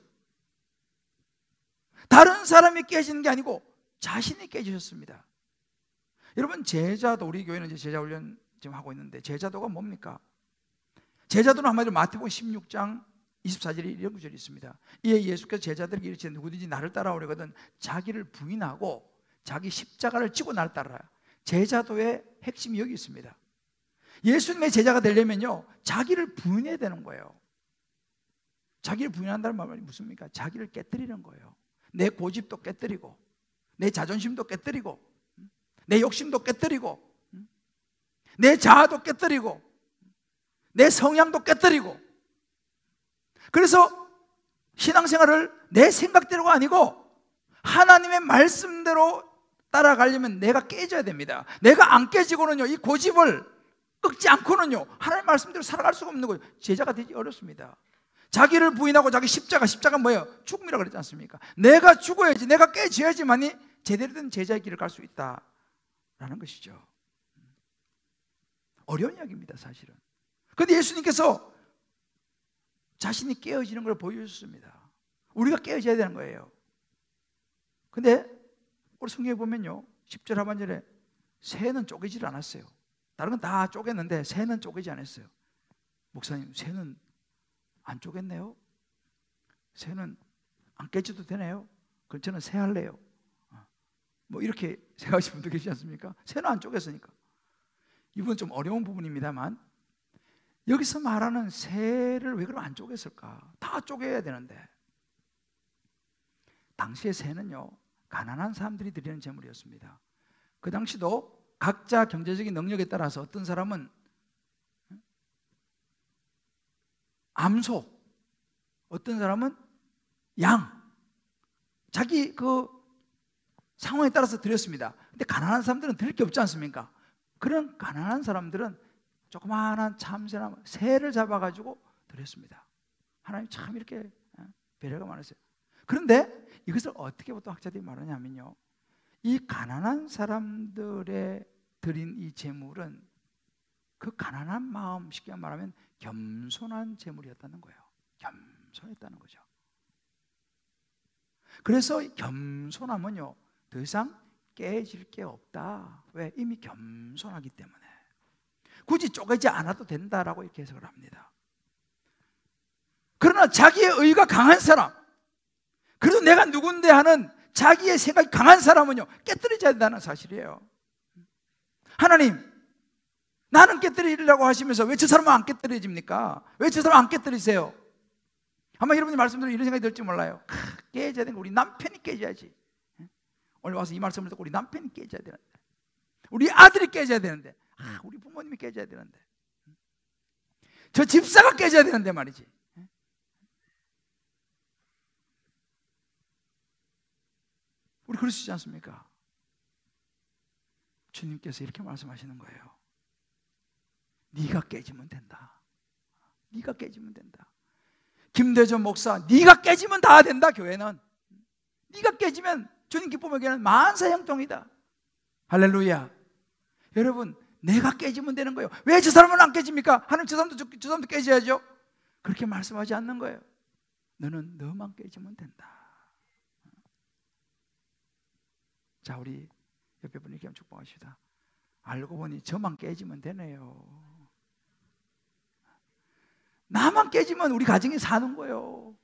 다른 사람이 깨지는 게 아니고 자신이 깨지셨습니다. 여러분, 제자도, 우리 교회는 이제 제자 훈련 지금 하고 있는데, 제자도가 뭡니까? 제자도는 한마디로 마태복음 16장 24절에 이런 구절이 있습니다. 이에 예수께서 제자들에게 이르시되 누구든지 나를 따라오려거든 자기를 부인하고 자기 십자가를 지고 나를 따라라. 제자도의 핵심이 여기 있습니다. 예수님의 제자가 되려면요, 자기를 부인해야 되는 거예요. 자기를 부인한다는 말이 무슨입니까? 자기를 깨뜨리는 거예요. 내 고집도 깨뜨리고, 내 자존심도 깨뜨리고, 내 욕심도 깨뜨리고, 내 자아도 깨뜨리고, 내 성향도 깨뜨리고. 그래서 신앙생활을 내 생각대로가 아니고 하나님의 말씀대로 따라가려면 내가 깨져야 됩니다. 내가 안 깨지고는요, 이 고집을 꺾지 않고는요, 하나님의 말씀대로 살아갈 수가 없는 거예요. 제자가 되기 어렵습니다. 자기를 부인하고 자기 십자가 뭐예요? 죽음이라고 그랬지 않습니까? 내가 죽어야지, 내가 깨져야지만이 제대로 된 제자의 길을 갈 수 있다라는 것이죠. 어려운 이야기입니다, 사실은. 그런데 예수님께서 자신이 깨어지는 걸 보여주셨습니다. 우리가 깨어져야 되는 거예요. 근데 우리 성경에 보면요, 10절 하반절에 새는 쪼개지를 않았어요. 다른 건 다 쪼갰는데 새는 쪼개지 않았어요. 목사님, 새는 안 쪼갰네요? 새는 안 깨져도 되네요? 그럼 저는 새 할래요. 뭐 이렇게 생각하시는 분도 계시지 않습니까? 새는 안 쪼갰으니까. 이건 좀 어려운 부분입니다만, 여기서 말하는 새를 왜 그럼 안 쪼갰을까? 다 쪼개야 되는데. 당시의 새는요, 가난한 사람들이 드리는 제물이었습니다. 그 당시도 각자 경제적인 능력에 따라서 어떤 사람은 암소, 어떤 사람은 양, 자기 그 상황에 따라서 드렸습니다. 근데 가난한 사람들은 드릴 게 없지 않습니까? 그런 가난한 사람들은 조그마한 참새나 새를 잡아가지고 드렸습니다. 하나님 참 이렇게 배려가 많으세요. 그런데 이것을 어떻게 보통 학자들이 말하냐면요, 이 가난한 사람들의 드린 이 제물은 그 가난한 마음, 쉽게 말하면 겸손한 제물이었다는 거예요. 겸손했다는 거죠. 그래서 겸손하면요, 더 이상 깨질 게 없다. 왜? 이미 겸손하기 때문에. 굳이 쪼개지 않아도 된다라고 이렇게 해석을 합니다. 그러나 자기의 의가 강한 사람, 그래도 내가 누군데 하는 자기의 생각이 강한 사람은요, 깨뜨려져야 된다는 사실이에요. 하나님, 나는 깨뜨리려고 하시면서 왜 저 사람은 안 깨뜨려집니까? 왜 저 사람 안 깨뜨리세요? 아마 여러분이 말씀드리면 이런 생각이 들지 몰라요. 깨져야 되는 거 우리 남편이 깨져야지. 오늘 와서 이 말씀을 듣고 우리 남편이 깨져야 되는데, 우리 아들이 깨져야 되는데, 우리 부모님이 깨져야 되는데, 저 집사가 깨져야 되는데 말이지. 우리 그럴 수 있지 않습니까? 주님께서 이렇게 말씀하시는 거예요. 네가 깨지면 된다. 네가 깨지면 된다. 김대전 목사, 네가 깨지면 다 된다. 교회는 네가 깨지면 주님 기쁨의 교회는 만사형통이다. 할렐루야. 여러분, 내가 깨지면 되는 거예요. 왜 저 사람은 안 깨집니까? 하나님 저 사람도 깨져야죠. 그렇게 말씀하지 않는 거예요. 너는 너만 깨지면 된다. 자, 우리 옆에 분에게 축복하시다. 알고 보니 저만 깨지면 되네요. 나만 깨지면 우리 가정이 사는 거예요.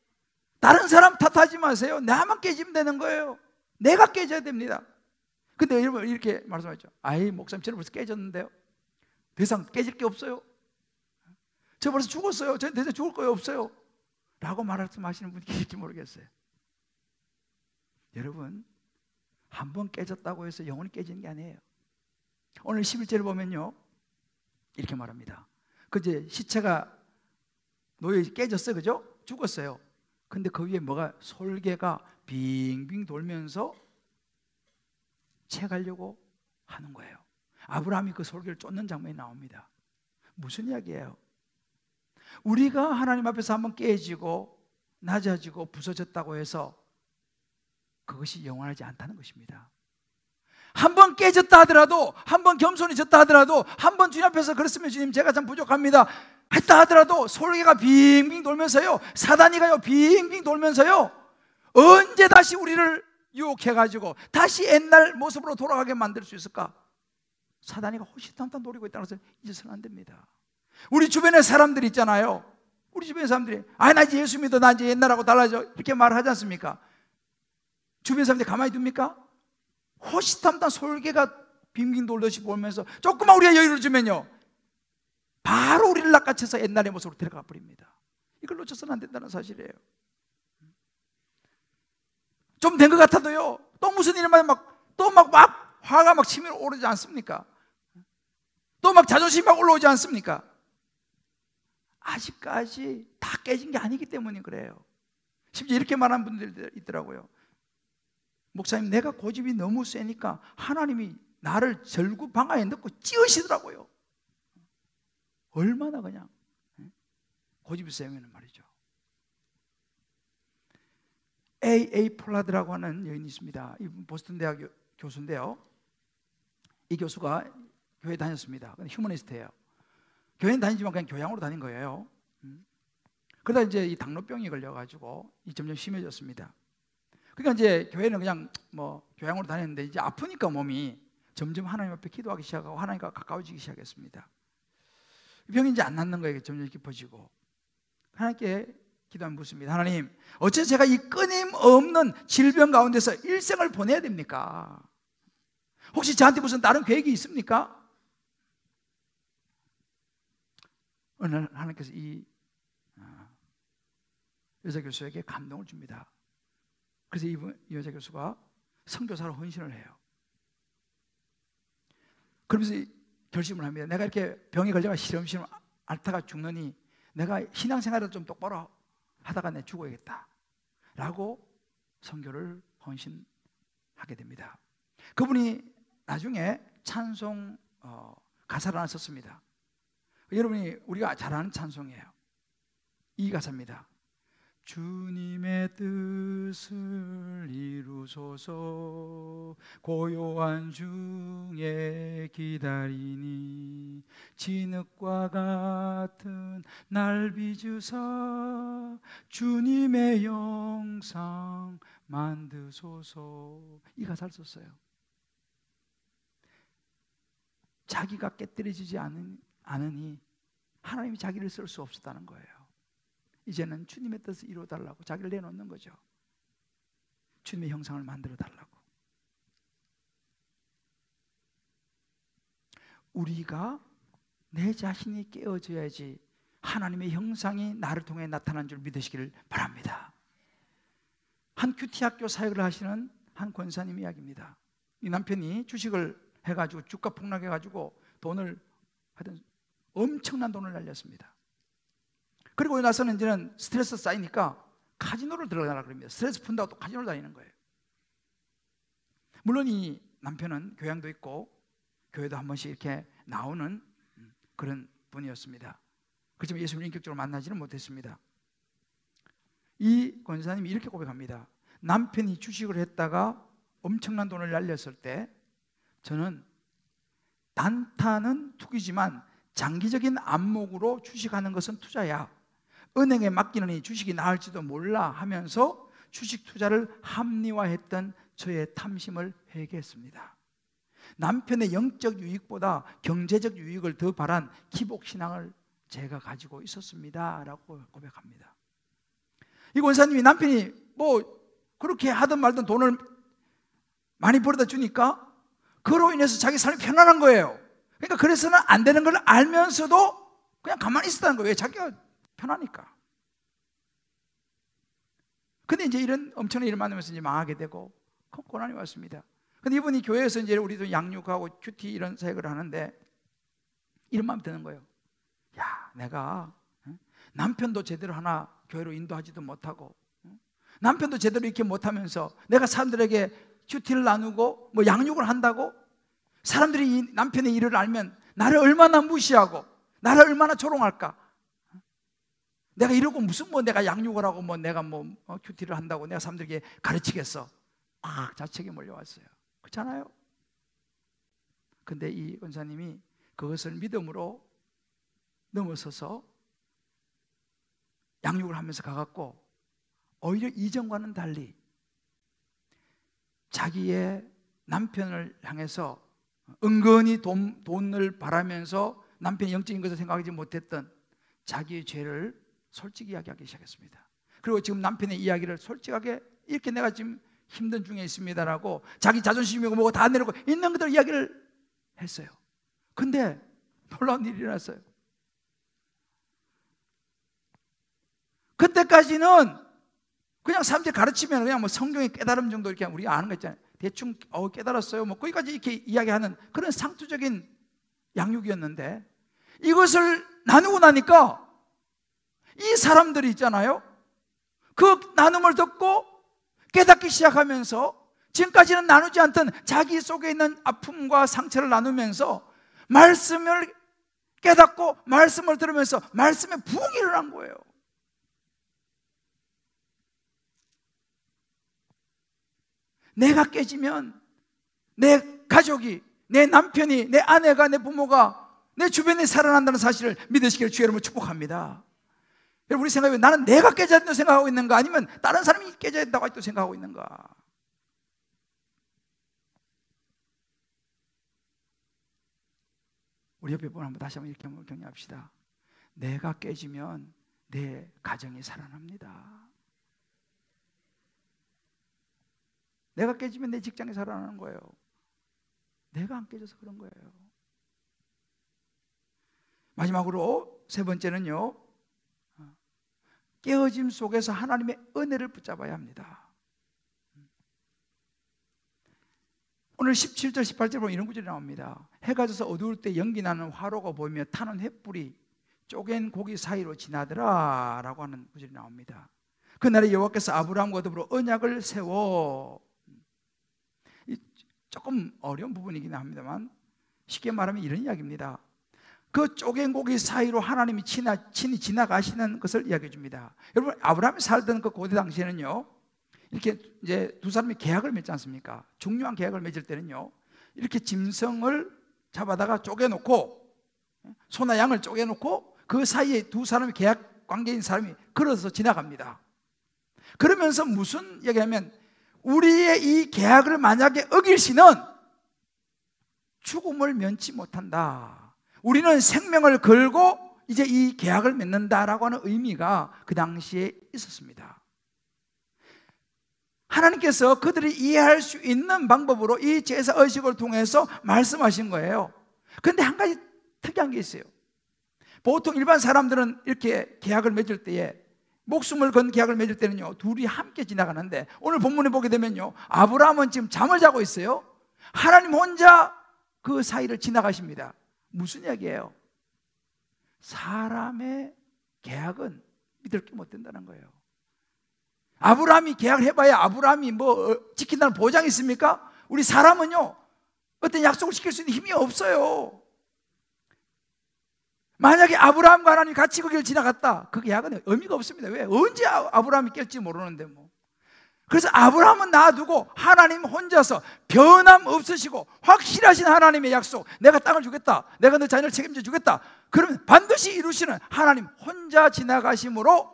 다른 사람 탓하지 마세요. 나만 깨지면 되는 거예요. 내가 깨져야 됩니다. 근데 여러분 이렇게 말씀하죠. 아이, 목사님 저는 벌써 깨졌는데요. 더 이상 깨질 게 없어요. 저 벌써 죽었어요. 저 더 이상 죽을 거예요 없어요. 라고 말씀하시는 분이 계실지 모르겠어요. 여러분, 한 번 깨졌다고 해서 영원히 깨지는 게 아니에요. 오늘 11절을 보면요, 이렇게 말합니다. 그제 시체가 노예 깨졌어요. 그죠? 죽었어요. 근데 그 위에 뭐가, 솔개가 빙빙 돌면서 채가려고 하는 거예요. 아브라함이 그 솔개를 쫓는 장면이 나옵니다. 무슨 이야기예요? 우리가 하나님 앞에서 한번 깨지고 낮아지고 부서졌다고 해서 그것이 영원하지 않다는 것입니다. 한번 깨졌다 하더라도, 한번 겸손해졌다 하더라도, 한번 주님 앞에서 그랬으면 주님 제가 참 부족합니다 했다 하더라도 솔개가 빙빙 돌면서요, 사단이가요 빙빙 돌면서요, 언제 다시 우리를 유혹해가지고 다시 옛날 모습으로 돌아가게 만들 수 있을까? 사단이가 호시탐탐 노리고 있다는 것을 잊어서는 안 됩니다. 우리 주변에 사람들이 있잖아요. 우리 주변에 사람들이 나 이제 예수 믿어, 나 이제 옛날하고 달라져, 이렇게 말하지 않습니까? 주변 사람들이 가만히 둡니까? 호시탐탐 솔개가 빙빙 돌듯이 보면서 조금만 우리가 여유를 주면요, 바로 우리를 낚아채서 옛날의 모습으로 데려가 버립니다. 이걸 놓쳐서는 안 된다는 사실이에요. 좀 된 것 같아도요, 또 무슨 일만 또 화가 막 치밀어 오르지 않습니까? 또 막 자존심이 막 올라오지 않습니까? 아직까지 다 깨진 게 아니기 때문에 그래요. 심지어 이렇게 말하는 분들이 있더라고요. 목사님, 내가 고집이 너무 세니까 하나님이 나를 절구방아에 넣고 찌으시더라고요. 얼마나 그냥 고집이 세면 말이죠. A.A. 폴라드라고 하는 여인이 있습니다. 이분 보스턴 대학 교수인데요, 이 교수가 교회 다녔습니다. 근데 휴머니스트예요. 교회는 다니지만 그냥 교양으로 다닌 거예요. 그러다 이제 이 당뇨병이 걸려가지고 점점 심해졌습니다. 그러니까 이제 교회는 그냥 교양으로 다녔는데, 이제 아프니까 몸이 점점 하나님 앞에 기도하기 시작하고 하나님과 가까워지기 시작했습니다. 병이 이제 안 낫는 거예요. 점점 깊어지고 하나님께 기도하면 묻습니다. 하나님, 어째 제가 이 끊임없는 질병 가운데서 일생을 보내야 됩니까? 혹시 저한테 무슨 다른 계획이 있습니까? 어느 날 하나님께서 이 여자 교수에게 감동을 줍니다. 그래서 이 여자 교수가 선교사로 헌신을 해요. 그러면서 결심을 합니다. 내가 이렇게 병에 걸려가 시름시름 앓다가 죽느니 내가 신앙생활을 좀 똑바로 하다가 내 죽어야겠다 라고 선교를 헌신하게 됩니다. 그분이 나중에 찬송 가사를 하나 썼습니다. 여러분이 우리가 잘 아는 찬송이에요. 이 가사입니다. 주님의 뜻을 이루소서, 고요한 중에 기다리니 진흙과 같은 날 빚으사 주님의 영상 만드소서. 이 가사를 썼어요. 자기가 깨뜨려지지 않으니 하나님이 자기를 쓸 수 없었다는 거예요. 이제는 주님의 뜻을 이루어달라고 자기를 내놓는 거죠. 주님의 형상을 만들어달라고. 우리가 내 자신이 깨어져야지 하나님의 형상이 나를 통해 나타난 줄 믿으시기를 바랍니다. 한 큐티 학교 사역을 하시는 한 권사님 이야기입니다. 이 남편이 주식을 해가지고 주가 폭락해가지고 돈을 하여튼 엄청난 돈을 날렸습니다. 그리고 나서는 이제는 스트레스 쌓이니까 카지노를 들어가라 그럽니다. 스트레스 푼다고 또 카지노를 다니는 거예요. 물론 이 남편은 교양도 있고 교회도 한 번씩 이렇게 나오는 그런 분이었습니다. 그렇지만 예수님을 인격적으로 만나지는 못했습니다. 이 권사님이 이렇게 고백합니다. 남편이 주식을 했다가 엄청난 돈을 날렸을 때 저는 단타는 투기지만 장기적인 안목으로 주식하는 것은 투자야. 은행에 맡기느니 주식이 나을지도 몰라 하면서 주식 투자를 합리화했던 저의 탐심을 회개했습니다. 남편의 영적 유익보다 경제적 유익을 더 바란 기복신앙을 제가 가지고 있었습니다 라고 고백합니다. 이 권사님이 남편이 뭐 그렇게 하든 말든 돈을 많이 벌어다 주니까 그로 인해서 자기 삶이 편안한 거예요. 그러니까 그래서는 안 되는 걸 알면서도 그냥 가만히 있었다는 거예요. 자기가 편하니까. 근데 이제 이런 엄청난 일을 만나면서 이제 망하게 되고 고난이 왔습니다. 근데 이분이 교회에서 이제 우리도 양육하고 큐티 이런 사역을 하는데 이런 마음이 드는 거예요. 야, 내가 남편도 제대로 하나 교회로 인도하지도 못하고 남편도 제대로 이렇게 못하면서 내가 사람들에게 큐티를 나누고 뭐 양육을 한다고 사람들이 이 남편의 일을 알면 나를 얼마나 무시하고 나를 얼마나 조롱할까. 내가 이러고 무슨 뭐 내가 양육을 하고 뭐 내가 뭐 큐티를 한다고 내가 사람들에게 가르치겠어. 막 자책이 몰려왔어요. 그렇잖아요. 근데 이 원사님이 그것을 믿음으로 넘어서서 양육을 하면서 가갖고 오히려 이전과는 달리 자기의 남편을 향해서 은근히 돈을 바라면서 남편이 영적인 것을 생각하지 못했던 자기의 죄를 솔직히 이야기하기 시작했습니다. 그리고 지금 남편의 이야기를 솔직하게 이렇게 내가 지금 힘든 중에 있습니다라고 자기 자존심이고 뭐고 다 내놓고 있는 그대로 이야기를 했어요. 근데 놀라운 일이 일어났어요. 그때까지는 그냥 사람들이 가르치면 그냥 뭐 성경의 깨달음 정도 이렇게 우리가 아는 거 있잖아요. 대충 깨달았어요. 뭐 거기까지 이렇게 이야기하는 그런 상투적인 양육이었는데 이것을 나누고 나니까 이 사람들이 있잖아요. 그 나눔을 듣고 깨닫기 시작하면서 지금까지는 나누지 않던 자기 속에 있는 아픔과 상처를 나누면서 말씀을 깨닫고 말씀을 들으면서 말씀에 부흥이 일어난 거예요. 내가 깨지면 내 가족이, 내 남편이, 내 아내가, 내 부모가 내 주변에 살아난다는 사실을 믿으시기를 주의 이름으로 축복합니다. 여러분, 우리 생각에 나는 내가 깨져야 된다고 생각하고 있는가, 아니면 다른 사람이 깨져야 된다고 생각하고 있는가? 우리 옆에 분 한번 다시 한번 이렇게 한번 격려합시다. 내가 깨지면 내 가정이 살아납니다. 내가 깨지면 내 직장이 살아나는 거예요. 내가 안 깨져서 그런 거예요. 마지막으로 세 번째는요, 깨어짐 속에서 하나님의 은혜를 붙잡아야 합니다. 오늘 17절 18절 보면 이런 구절이 나옵니다. 해가 져서 어두울 때 연기 나는 화로가 보이며 타는 횃불이 쪼갠 고기 사이로 지나더라 라고 하는 구절이 나옵니다. 그날에 여호와께서 아브라함과 더불어 언약을 세워, 조금 어려운 부분이긴 합니다만 쉽게 말하면 이런 이야기입니다. 그 쪼갠 고기 사이로 하나님이 친히 지나가시는 것을 이야기해 줍니다. 여러분, 아브라함이 살던 그 고대 당시에는요, 이렇게 이제 두 사람이 계약을 맺지 않습니까? 중요한 계약을 맺을 때는요, 이렇게 짐승을 잡아다가 쪼개놓고, 소나 양을 쪼개놓고 그 사이에 두 사람이 계약 관계인 사람이 걸어서 지나갑니다. 그러면서 무슨 얘기하면, 우리의 이 계약을 만약에 어길 시는 죽음을 면치 못한다. 우리는 생명을 걸고 이제 이 계약을 맺는다라고 하는 의미가 그 당시에 있었습니다. 하나님께서 그들이 이해할 수 있는 방법으로 이 제사 의식을 통해서 말씀하신 거예요. 그런데 한 가지 특이한 게 있어요. 보통 일반 사람들은 이렇게 계약을 맺을 때에, 목숨을 건 계약을 맺을 때는요, 둘이 함께 지나가는데, 오늘 본문에 보게 되면요, 아브라함은 지금 잠을 자고 있어요. 하나님 혼자 그 사이를 지나가십니다. 무슨 이야기예요? 사람의 계약은 믿을 게 못 된다는 거예요. 아브라함이 계약을 해봐야 아브라함이 뭐 지킨다는 보장이 있습니까? 우리 사람은요, 어떤 약속을 지킬 수 있는 힘이 없어요. 만약에 아브라함과 하나님이 같이 그 길을 지나갔다, 그 계약은 의미가 없습니다. 왜? 언제 아브라함이 깰지 모르는데 뭐. 그래서 아브라함은 놔두고 하나님 혼자서 변함 없으시고 확실하신 하나님의 약속, 내가 땅을 주겠다, 내가 너 자녀를 책임져 주겠다, 그러면 반드시 이루시는 하나님 혼자 지나가심으로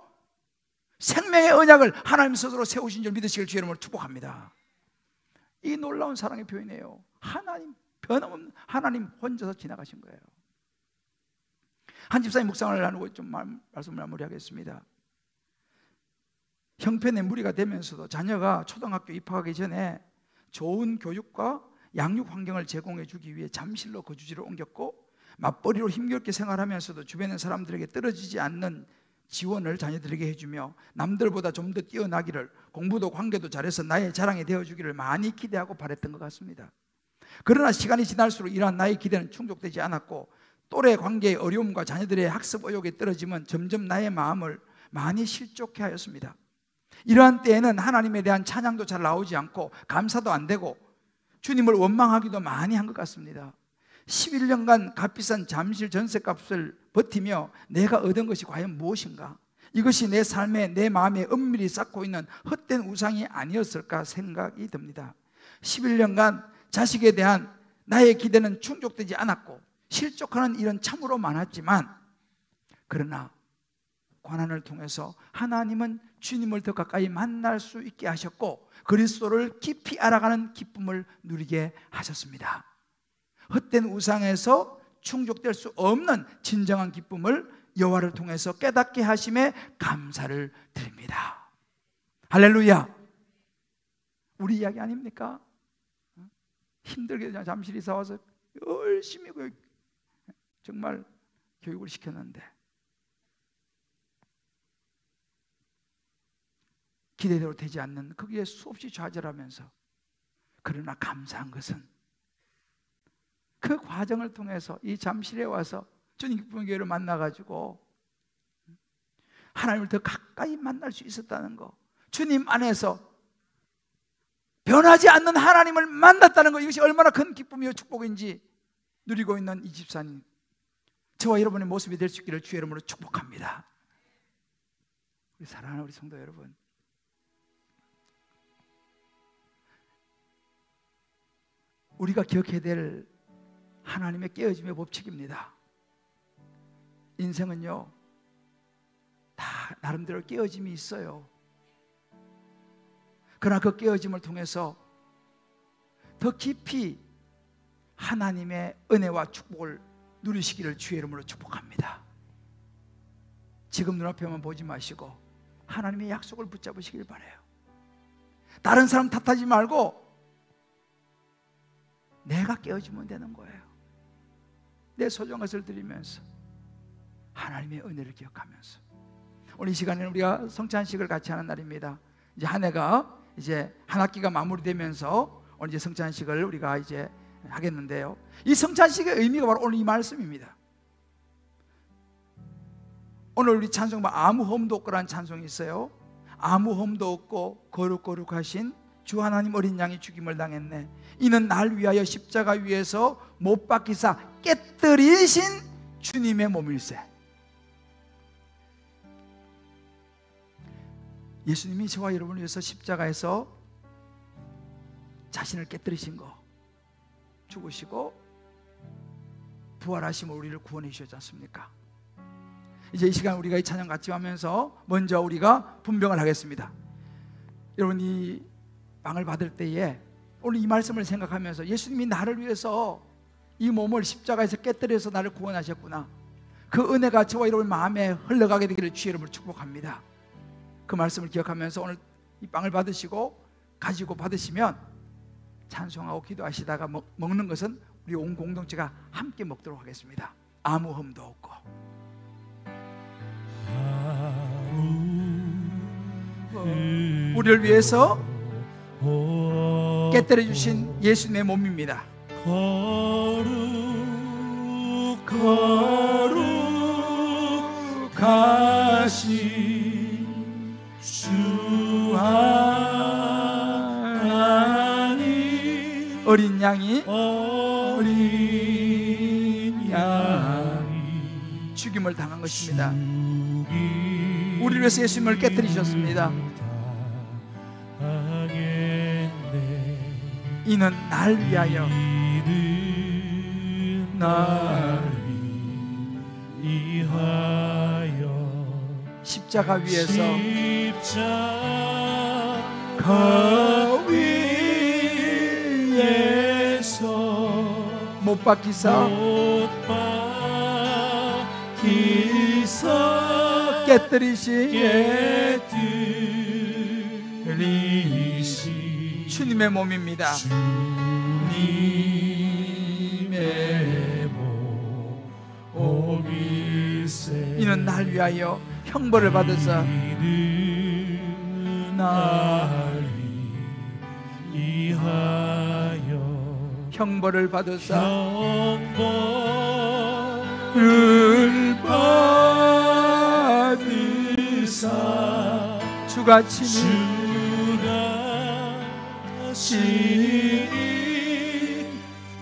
생명의 언약을 하나님 스스로 세우신 줄 믿으시길 주의 이름으로 축복합니다. 이 놀라운 사랑의 표현이에요. 하나님, 변함없는 하나님 혼자서 지나가신 거예요. 한 집사님 묵상을 나누고 좀 말씀을 마무리하겠습니다. 형편의 무리가 되면서도 자녀가 초등학교 입학하기 전에 좋은 교육과 양육 환경을 제공해 주기 위해 잠실로 거주지를 옮겼고, 맞벌이로 힘겹게 생활하면서도 주변의 사람들에게 떨어지지 않는 지원을 자녀들에게 해주며 남들보다 좀 더 뛰어나기를, 공부도 관계도 잘해서 나의 자랑이 되어주기를 많이 기대하고 바랬던 것 같습니다. 그러나 시간이 지날수록 이러한 나의 기대는 충족되지 않았고, 또래 관계의 어려움과 자녀들의 학습 의욕의 떨어짐은 점점 나의 마음을 많이 실족해 하였습니다. 이러한 때에는 하나님에 대한 찬양도 잘 나오지 않고 감사도 안 되고 주님을 원망하기도 많이 한 것 같습니다. 11년간 값비싼 잠실 전셋값을 버티며 내가 얻은 것이 과연 무엇인가? 이것이 내 삶에, 내 마음에 은밀히 쌓고 있는 헛된 우상이 아니었을까 생각이 듭니다. 11년간 자식에 대한 나의 기대는 충족되지 않았고 실족하는 일은 참으로 많았지만, 그러나 고난을 통해서 하나님은 주님을 더 가까이 만날 수 있게 하셨고 그리스도를 깊이 알아가는 기쁨을 누리게 하셨습니다. 헛된 우상에서 충족될 수 없는 진정한 기쁨을 여호와를 통해서 깨닫게 하심에 감사를 드립니다. 할렐루야. 우리 이야기 아닙니까? 힘들게 잠실 이사 와서 열심히 정말 교육을 시켰는데 기대대로 되지 않는, 거기에 수없이 좌절하면서, 그러나 감사한 것은 그 과정을 통해서 이 잠실에 와서 주님 기쁨의 교회를 만나가지고 하나님을 더 가까이 만날 수 있었다는 거, 주님 안에서 변하지 않는 하나님을 만났다는 거, 이것이 얼마나 큰 기쁨이요 축복인지 누리고 있는 이 집사님, 저와 여러분의 모습이 될 수 있기를 주의 이름으로 축복합니다. 우리 사랑하는 우리 성도 여러분, 우리가 기억해야 될 하나님의 깨어짐의 법칙입니다. 인생은요, 다 나름대로 깨어짐이 있어요. 그러나 그 깨어짐을 통해서 더 깊이 하나님의 은혜와 축복을 누리시기를 주의 이름으로 축복합니다. 지금 눈앞에만 보지 마시고 하나님의 약속을 붙잡으시길 바라요. 다른 사람 탓하지 말고 내가 깨어지면 되는 거예요. 내 소중한 것을 드리면서 하나님의 은혜를 기억하면서, 오늘 이 시간에는 우리가 성찬식을 같이 하는 날입니다. 이제 한 해가, 이제 한 학기가 마무리되면서 오늘 이제 성찬식을 우리가 이제 하겠는데요, 이 성찬식의 의미가 바로 오늘 이 말씀입니다. 오늘 우리 찬송가 아무 험도 없고라는 찬송이 있어요. 아무 험도 없고 거룩거룩하신 주 하나님 어린 양이 죽임을 당했네. 이는 날 위하여 십자가 위에서 못 박히사 깨뜨리신 주님의 몸일세. 예수님이 저와 여러분을 위해서 십자가에서 자신을 깨뜨리신 거, 죽으시고 부활하심으로 우리를 구원해 주셨지 않습니까? 이제 이 시간 우리가 이 찬양 같이 하면서 먼저 우리가 분명을 하겠습니다. 여러분, 이 빵을 받을 때에 오늘 이 말씀을 생각하면서 예수님이 나를 위해서 이 몸을 십자가에서 깨뜨려서 나를 구원하셨구나, 그 은혜가 저와 여러분 마음에 흘러가게 되기를 주의 이름으로 축복합니다. 그 말씀을 기억하면서 오늘 이 빵을 받으시고 가지고 받으시면 찬송하고 기도하시다가 먹는 것은 우리 온 공동체가 함께 먹도록 하겠습니다. 아무 흠도 없고 우리를 위해서 깨뜨려 주신 예수님의 몸입니다. 거룩하신 주 하나님, 어린 양이 죽임을 당한 것입니다. 우리를 위해서 예수님을 깨뜨리셨습니다. 이는 날 위하여 십자가 위에서 못 박히사 깨뜨리신 주님의 몸입니다. 이는 날 위하여 형벌을 받으사 형벌을 받으사 주가 친히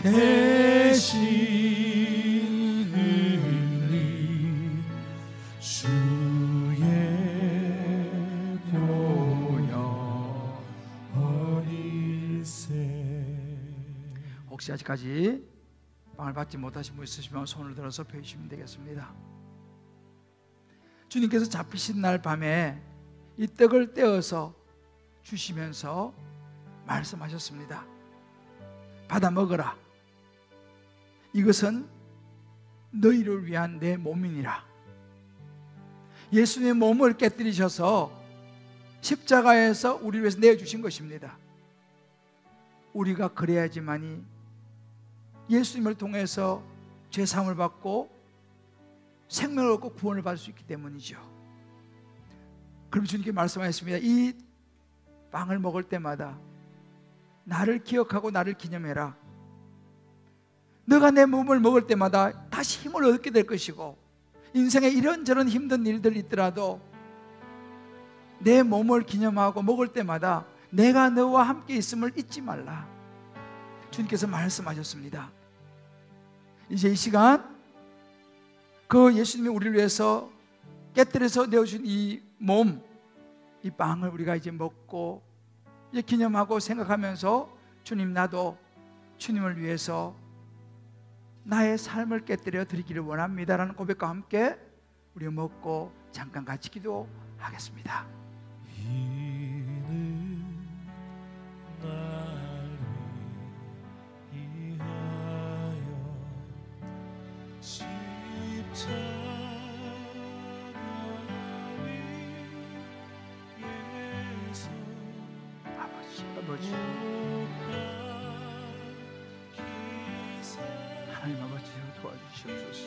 대신을 주의 보여 어리세. 혹시 아직까지 빵을 받지 못하신 분 있으시면 손을 들어서 펴주시면 되겠습니다. 주님께서 잡히신 날 밤에 이 떡을 떼어서 주시면서 말씀하셨습니다. 받아 먹어라. 이것은 너희를 위한 내 몸이니라. 예수님의 몸을 깨뜨리셔서 십자가에서 우리를 위해서 내어주신 것입니다. 우리가 그래야지만이 예수님을 통해서 죄사함을 받고 생명을 얻고 구원을 받을 수 있기 때문이죠. 그럼 주님께 말씀하셨습니다. 이 빵을 먹을 때마다 나를 기억하고 나를 기념해라. 너가 내 몸을 먹을 때마다 다시 힘을 얻게 될 것이고, 인생에 이런저런 힘든 일들이 있더라도 내 몸을 기념하고 먹을 때마다 내가 너와 함께 있음을 잊지 말라. 주님께서 말씀하셨습니다. 이제 이 시간 그 예수님이 우리를 위해서 깨뜨려서 내어준 이 몸, 이 빵을 우리가 이제 먹고 이제 기념하고 생각하면서, 주님, 나도 주님을 위해서 나의 삶을 깨뜨려 드리기를 원합니다라는 고백과 함께 우리 먹고 잠깐 같이 기도하겠습니다. 이는 나를 위하여 십자가 위에서 아버지 하나님 아버지 도와주시옵소서.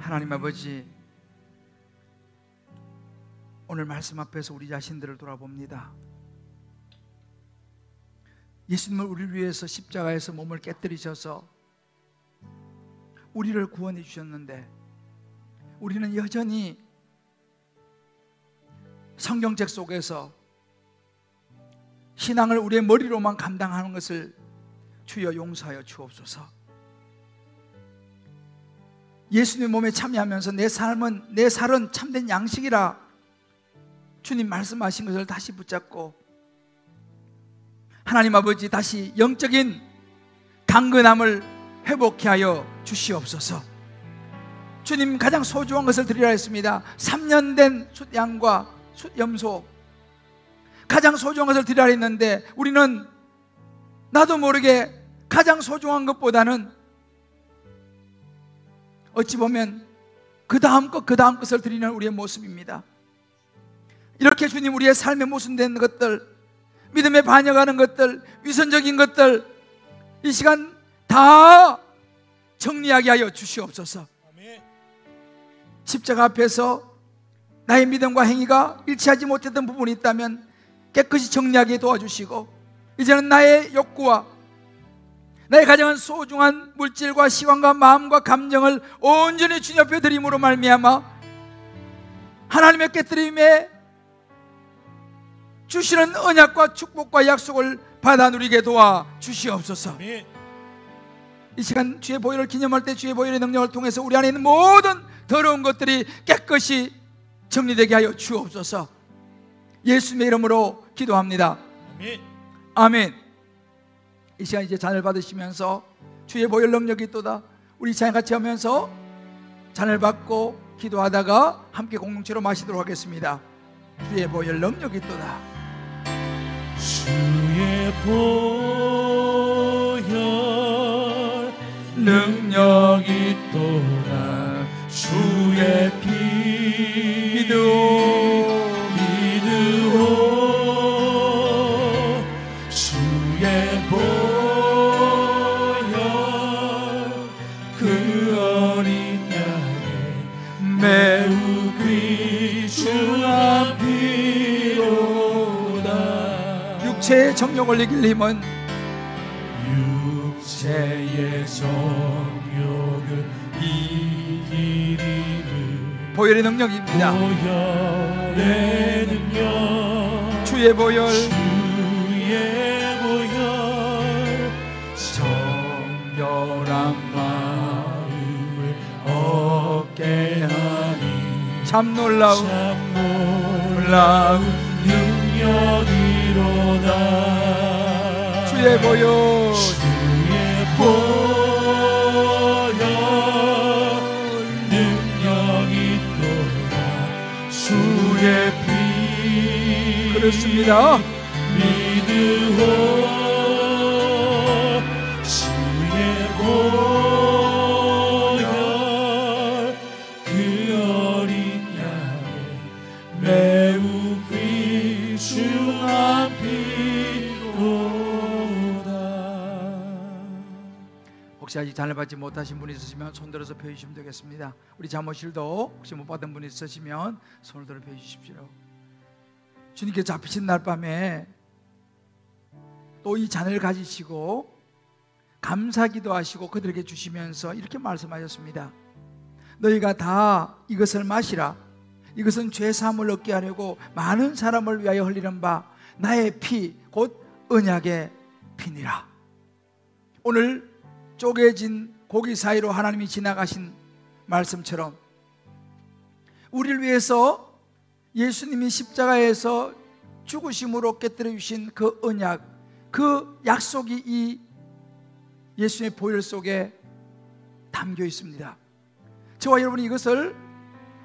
하나님 아버지, 오늘 말씀 앞에서 우리 자신들을 돌아봅니다. 예수님을 우리를 위해서 십자가에서 몸을 깨뜨리셔서 우리를 구원해 주셨는데, 우리는 여전히 성경책 속에서 신앙을 우리의 머리로만 감당하는 것을 주여 용서하여 주옵소서. 예수님의 몸에 참여하면서 내 살은 참된 양식이라 주님 말씀하신 것을 다시 붙잡고, 하나님 아버지, 다시 영적인 강건함을 회복케 하여 주시옵소서. 주님, 가장 소중한 것을 드리라 했습니다. 3년 된 숫양과 숫염소, 가장 소중한 것을 드리라 했는데, 우리는 나도 모르게 가장 소중한 것보다는 어찌 보면 그 다음 것을 드리는 우리의 모습입니다. 이렇게 주님, 우리의 삶에 모순된 것들, 믿음에 반역하는 것들, 위선적인 것들, 이 시간 다 정리하게 하여 주시옵소서. 십자가 앞에서 나의 믿음과 행위가 일치하지 못했던 부분이 있다면 깨끗이 정리하게 도와주시고, 이제는 나의 욕구와 나의 가장 소중한 물질과 시간과 마음과 감정을 온전히 주님 앞에 드림으로 말미암아 하나님의 깨뜨림에 주시는 언약과 축복과 약속을 받아 누리게 도와 주시옵소서. 이 시간 주의 보혈을 기념할 때 주의 보혈의 능력을 통해서 우리 안에 있는 모든 더러운 것들이 깨끗이 정리되게 하여 주옵소서. 예수님의 이름으로 기도합니다. 아멘. 이 시간 이제 잔을 받으시면서 주의 보혈 능력이 있도다, 우리 찬양 같이 하면서 잔을 받고 기도하다가 함께 공동체로 마시도록 하겠습니다. 주의 보혈 능력이 있도다. 주의 보혈 능력이 있도다. 주의 피 믿으오 주의 보혈 그 어린 양의 매우 귀중한 피로다. 육체의 정욕을 이길 힘은 육체의 정욕을 이길 힘은 보혈의 능력입니다. 보혈의 능력 주의 보혈 정결한 마음을 얻게 하니 참 놀라운 능력이로다. 주의 보혈 능력이 있도다. 주의 피 그렇습니다. 믿으오 주의 보혈 그 어린 양의 매우 귀중한 피로다. 혹시 아직 잔을 받지 못하신 분이 있으시면 손 들어서 펴주시면 되겠습니다. 우리 잠옷실도 혹시 못 받은 분이 있으시면 손을 들어 펴주십시오. 주님께 잡히신 날 밤에 또 이 잔을 가지시고 감사기도 하시고 그들에게 주시면서 이렇게 말씀하셨습니다. 너희가 다 이것을 마시라. 이것은 죄 사함을 얻게 하려고 많은 사람을 위하여 흘리는 바 나의 피 곧 언약의 피니라. 오늘 쪼개진 고기 사이로 하나님이 지나가신 말씀처럼 우리를 위해서 예수님이 십자가에서 죽으심으로 깨뜨려 주신 그 언약, 그 약속이 이 예수님의 보혈 속에 담겨 있습니다. 저와 여러분이 이것을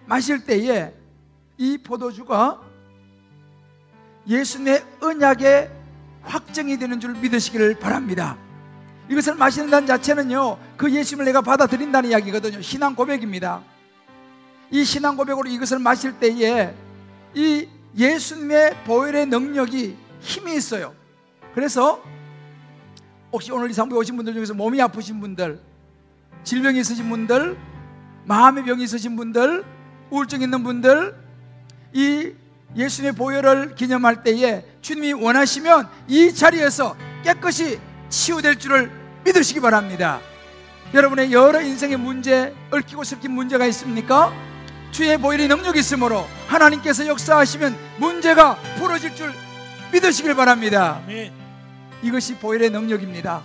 마실 때에 이 포도주가 예수님의 언약의 확정이 되는 줄 믿으시기를 바랍니다. 이것을 마시는다는 자체는요, 그 예수님을 내가 받아들인다는 이야기거든요. 신앙 고백입니다. 이 신앙 고백으로 이것을 마실 때에 이 예수님의 보혈의 능력이 힘이 있어요. 그래서 혹시 오늘 이 상부에 오신 분들 중에서 몸이 아프신 분들, 질병이 있으신 분들, 마음의 병이 있으신 분들, 우울증 있는 분들, 이 예수님의 보혈을 기념할 때에 주님이 원하시면 이 자리에서 깨끗이 치유될 줄을 믿으시기 바랍니다. 여러분의 여러 인생의 문제, 얽히고 섞인 문제가 있습니까? 주의 보혈의 능력이 있으므로 하나님께서 역사하시면 문제가 풀어질 줄 믿으시길 바랍니다. 아멘. 이것이 보혈의 능력입니다.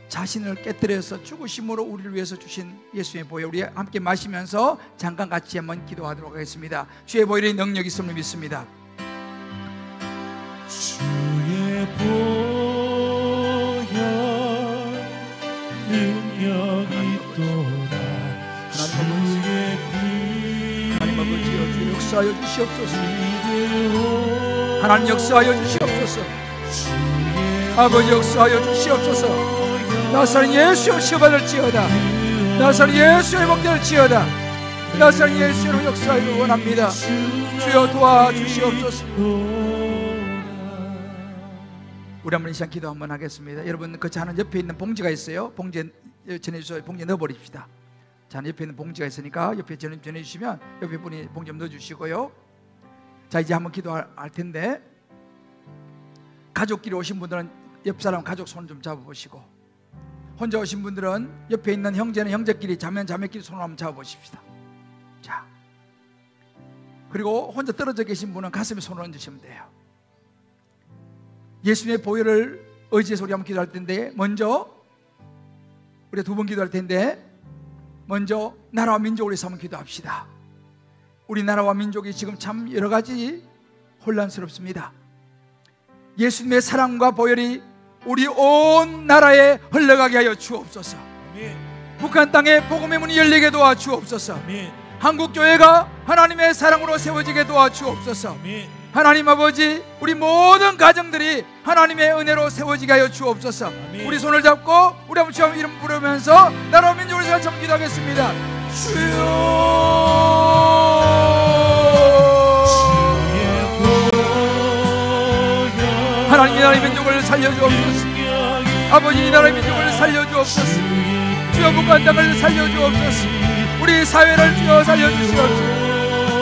자신을 깨뜨려서 죽으심으로 우리를 위해서 주신 예수의 보혈, 우리 함께 마시면서 잠깐 같이 한번 기도하도록 하겠습니다. 주의 보혈의 능력이 있음을 믿습니다. 주의 보혈 능력이 있도다. 주의 피 하나님 아버지 역사하여 주시옵소서. 하나님 역사하여 주시옵소서. 아버지 역사하여 주시옵소서. 나사렛 예수여 치유받을지어다. 나사렛 예수의 복될지어다. 나사렛 예수로 역사하기를 원합니다. 주여 도와주시옵소서. 우리 한번 이 시간 기도 한번 하겠습니다. 여러분 그 잔은 옆에 있는 봉지가 있어요. 봉지에 전해주셔서 봉지에 넣어버립시다. 자, 옆에 있는 봉지가 있으니까 옆에 전해주시면 옆에 분이 봉지 좀 넣어주시고요. 자, 이제 한번 기도할 텐데, 가족끼리 오신 분들은 옆 사람 가족 손 좀 잡아보시고, 혼자 오신 분들은 옆에 있는 형제는 형제끼리, 자매는 자매끼리 손을 한번 잡아보십시다. 자, 그리고 혼자 떨어져 계신 분은 가슴에 손을 얹으시면 돼요. 예수님의 보혈을 의지해서 우리 한번 기도할 텐데, 먼저 우리가 두 번 기도할 텐데, 먼저 나라와 민족을 위해서 한번 기도합시다. 우리나라와 민족이 지금 참 여러 가지 혼란스럽습니다. 예수님의 사랑과 보혈이 우리 온 나라에 흘러가게 하여 주옵소서. 아멘. 북한 땅에 복음의 문이 열리게 도와 주옵소서. 아멘. 한국 교회가 하나님의 사랑으로 세워지게 도와 주옵소서. 아멘. 하나님 아버지, 우리 모든 가정들이 하나님의 은혜로 세워지게 하여 주옵소서. 아멘. 우리 손을 잡고 우리 아버지 이름 부르면서 나라와 민족을 위해서 같이 한번 기도하겠습니다. 주여, 하나님 이 나라의 민족을 살려주옵소서. 아버지 이 나라의 민족을 살려주옵소서. 주여 북한 땅을 살려주옵소서. 우리 사회를 주여 살려주시옵소서.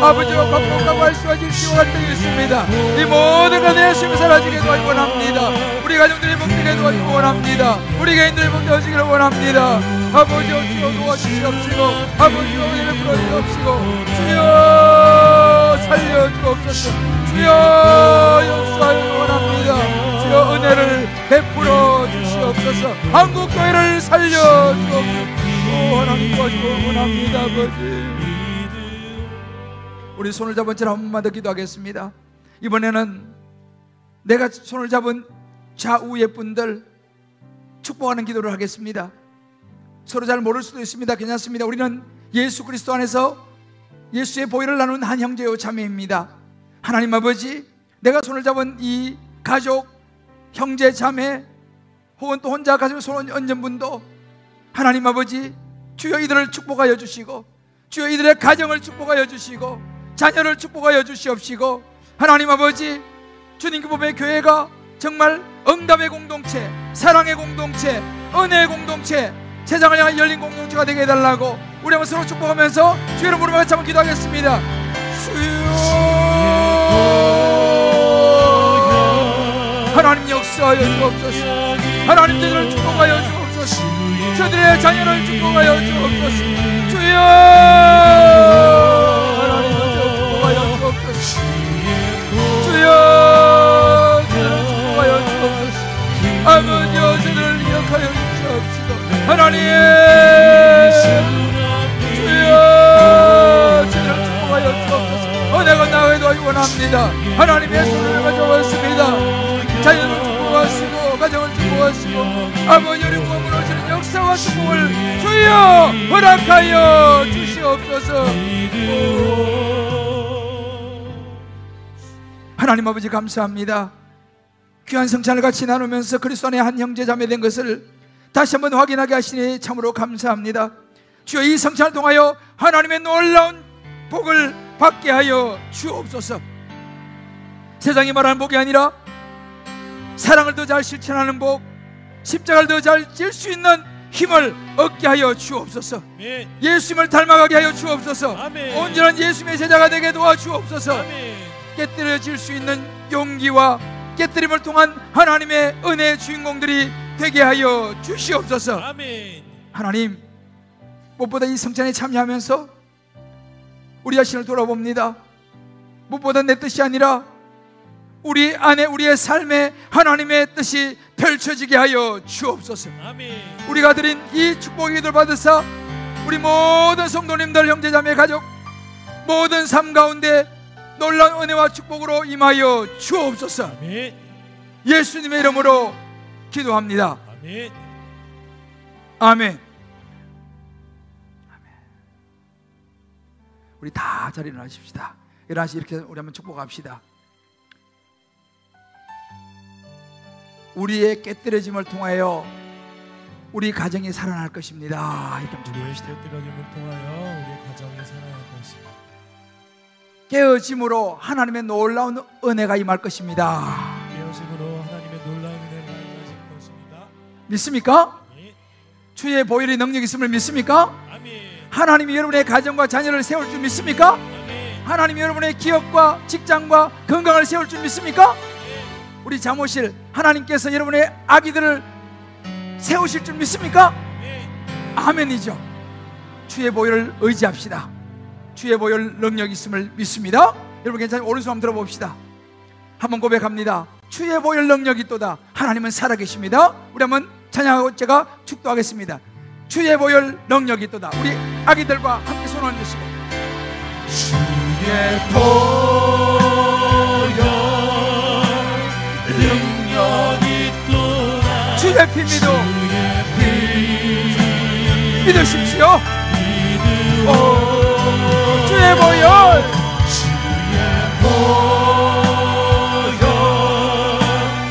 아버지와 감동과 말씀과 질시와 갈등이 있습니다. 이 모든 것에 예수님이 사라지게 도와주기 원합니다. 우리 가정들이 먹게 도와주기 원합니다. 우리 개인들이 먹어지기를 원합니다. 아버지 주여 도와주시옵시고, 아버지 은혜를 풀어주옵시고, 주여 살려주옵소서. 주여 역사하여 원합니다. 주여 은혜를 베풀어 주시옵소서. 한국교회를 살려주옵소서. 하나님 도와주고 원합니다. 아버지, 우리 손을 잡은 채로 한 번만 더 기도하겠습니다. 이번에는 내가 손을 잡은 좌우의 분들 축복하는 기도를 하겠습니다. 서로 잘 모를 수도 있습니다. 괜찮습니다. 우리는 예수 그리스도 안에서 예수의 보혈을 나눈 한 형제요 자매입니다. 하나님 아버지, 내가 손을 잡은 이 가족, 형제, 자매, 혹은 또 혼자 가슴에 손을 얹은 분도 하나님 아버지, 주여 이들을 축복하여 주시고, 주여 이들의 가정을 축복하여 주시고, 자녀를 축복하여 주시옵시고, 하나님 아버지, 주님 그분의 교회가 정말 응답의 공동체, 사랑의 공동체, 은혜의 공동체, 세상을 향해 열린 공동체가 되게 해달라고 우리 한번 서로 축복하면서 주의 이름 부르며 같이 한번 기도하겠습니다. 주여, 하나님 역사하여 주옵소서. 하나님 저들을 축복하여 주옵소서. 저들의 자녀를 축복하여 주옵소서. 주여, 하나님 저들을 축복하여 주옵소서. 주여, 저들을 축복하여 주옵소서. 아버지여, 저들을 기억하여 주시옵시고, 하나님 주여, 저들을 축복하여 주옵소서. 은혜가 나에게 도와주기 원합니다. 하나님의 손을 가져왔습니다. 자녀를 축복하시고, 가정을 축복하시고, 아버지 우리 몸으로 주는 역사와 축복을 주여 허락하여 주시옵소서. 하나님 아버지 감사합니다. 귀한 성찬을 같이 나누면서 그리스도 안에 한 형제 자매 된 것을 다시 한번 확인하게 하시니 참으로 감사합니다. 주여 이 성찬을 통하여 하나님의 놀라운 복을 받게 하여 주옵소서. 세상이 말하는 복이 아니라 사랑을 더 잘 실천하는 복, 십자가를 더 잘 질 수 있는 힘을 얻게 하여 주옵소서. 아멘. 예수님을 닮아가게 하여 주옵소서. 아멘. 온전한 예수님의 제자가 되게 도와주옵소서. 아멘. 깨뜨려질 수 있는 용기와 깨뜨림을 통한 하나님의 은혜의 주인공들이 되게 하여 주시옵소서. 아멘. 하나님, 무엇보다 이 성찬에 참여하면서 우리 자신을 돌아봅니다. 무엇보다 내 뜻이 아니라 우리 안에 우리의 삶에 하나님의 뜻이 펼쳐지게 하여 주옵소서. 아멘. 우리가 드린 이 축복의 기도를 받으사 우리 모든 성도님들, 형제자매, 가족 모든 삶 가운데 놀라운 은혜와 축복으로 임하여 주옵소서. 아멘. 예수님의 이름으로 기도합니다. 아멘. 아멘. 우리 다 자리 일어나십시다. 일어나시 이렇게 우리 한번 축복합시다. 우리의 깨뜨려짐을 통하여 우리 가정이 살아날 것입니다. 이렇게 한번 우리의 축복합시다. 깨뜨려짐을 통하여 우리의 가정이 살아날 것입니다. 깨어짐으로 하나님의 놀라운 은혜가 임할 것입니다. 깨어짐으로 하나님의 놀라운 은혜가 임하실 것입니다. 믿습니까? 아멘. 주의 보혈의 능력이 있음을 믿습니까? 아멘. 하나님이 여러분의 가정과 자녀를 세울 줄 믿습니까? 하나님이 여러분의 기업과 직장과 건강을 세울 줄 믿습니까? 우리 사무실 하나님께서 여러분의 아기들을 세우실 줄 믿습니까? 아멘이죠. 주의 보혈을 의지합시다. 주의 보혈 능력이 있음을 믿습니다. 여러분 괜찮으면 오른손 한번 들어봅시다. 한번 고백합니다. 주의 보혈 능력이 있도다. 하나님은 살아계십니다. 우리 한번 찬양하고 제가 축도하겠습니다. 주의 보혈 능력이 있도다. 우리 아기들과 함께 손을 얹으시고 주의 보혈 능력이 있도다. 주의 피 믿으십시오. 주의 보혈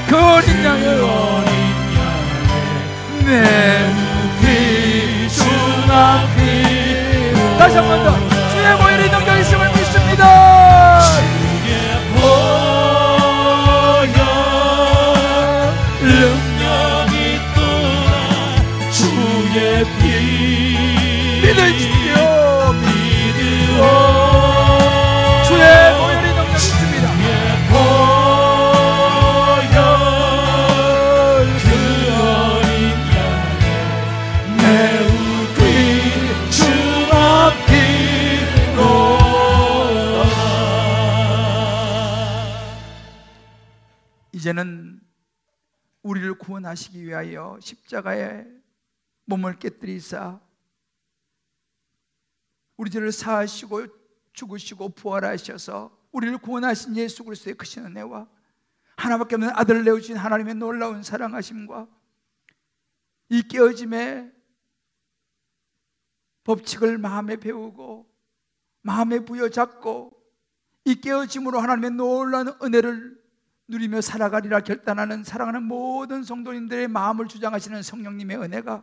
그 어린 양의 내 피 주나 피 다시 한 번 더 주의 보혈이 능력 있음을 믿습니다. 주의 보혈 능력이 있도다. 주의 피 믿으십시오. 주의 보혈이 능력 있습니다. 그 어린 양의 매우 귀 주나 피로다. 이제는 우리를 구원하시기 위하여 십자가에 몸을 깨뜨리사 우리 죄를 사하시고 죽으시고 부활하셔서 우리를 구원하신 예수 그리스도의 크신 은혜와 하나밖에 없는 아들을 내어주신 하나님의 놀라운 사랑하심과 이 깨어짐의 법칙을 마음에 배우고 마음에 부여잡고 이 깨어짐으로 하나님의 놀라운 은혜를 누리며 살아가리라 결단하는 사랑하는 모든 성도님들의 마음을 주장하시는 성령님의 은혜가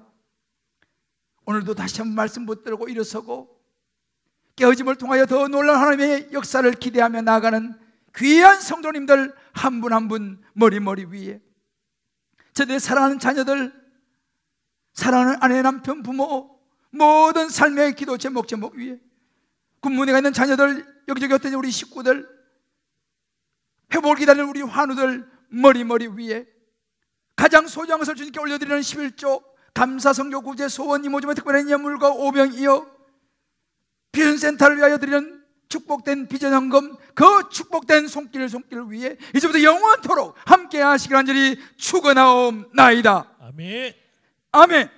오늘도 다시 한번 말씀 붙들고 일어서고 깨어짐을 통하여 더 놀라운 하나님의 역사를 기대하며 나아가는 귀한 성도님들 한 분 한 분 머리 위에 저들의 사랑하는 자녀들, 사랑하는 아내, 남편, 부모 모든 삶의 기도 제목 위에 군문에 가 있는 자녀들, 여기저기 어떤 우리 식구들, 회복을 기다리는 우리 환우들 머리 위에 가장 소중한 것을 주님께 올려드리는 11조 감사 성교 구제 소원 이모지마 특별한 예물과 오병이어 비전센터를 위하여 드리는 축복된 비전 헌금 그 축복된 손길을 위해 이제부터 영원토록 함께 하시길 간절히 축원하옵나이다. 아멘. 아멘.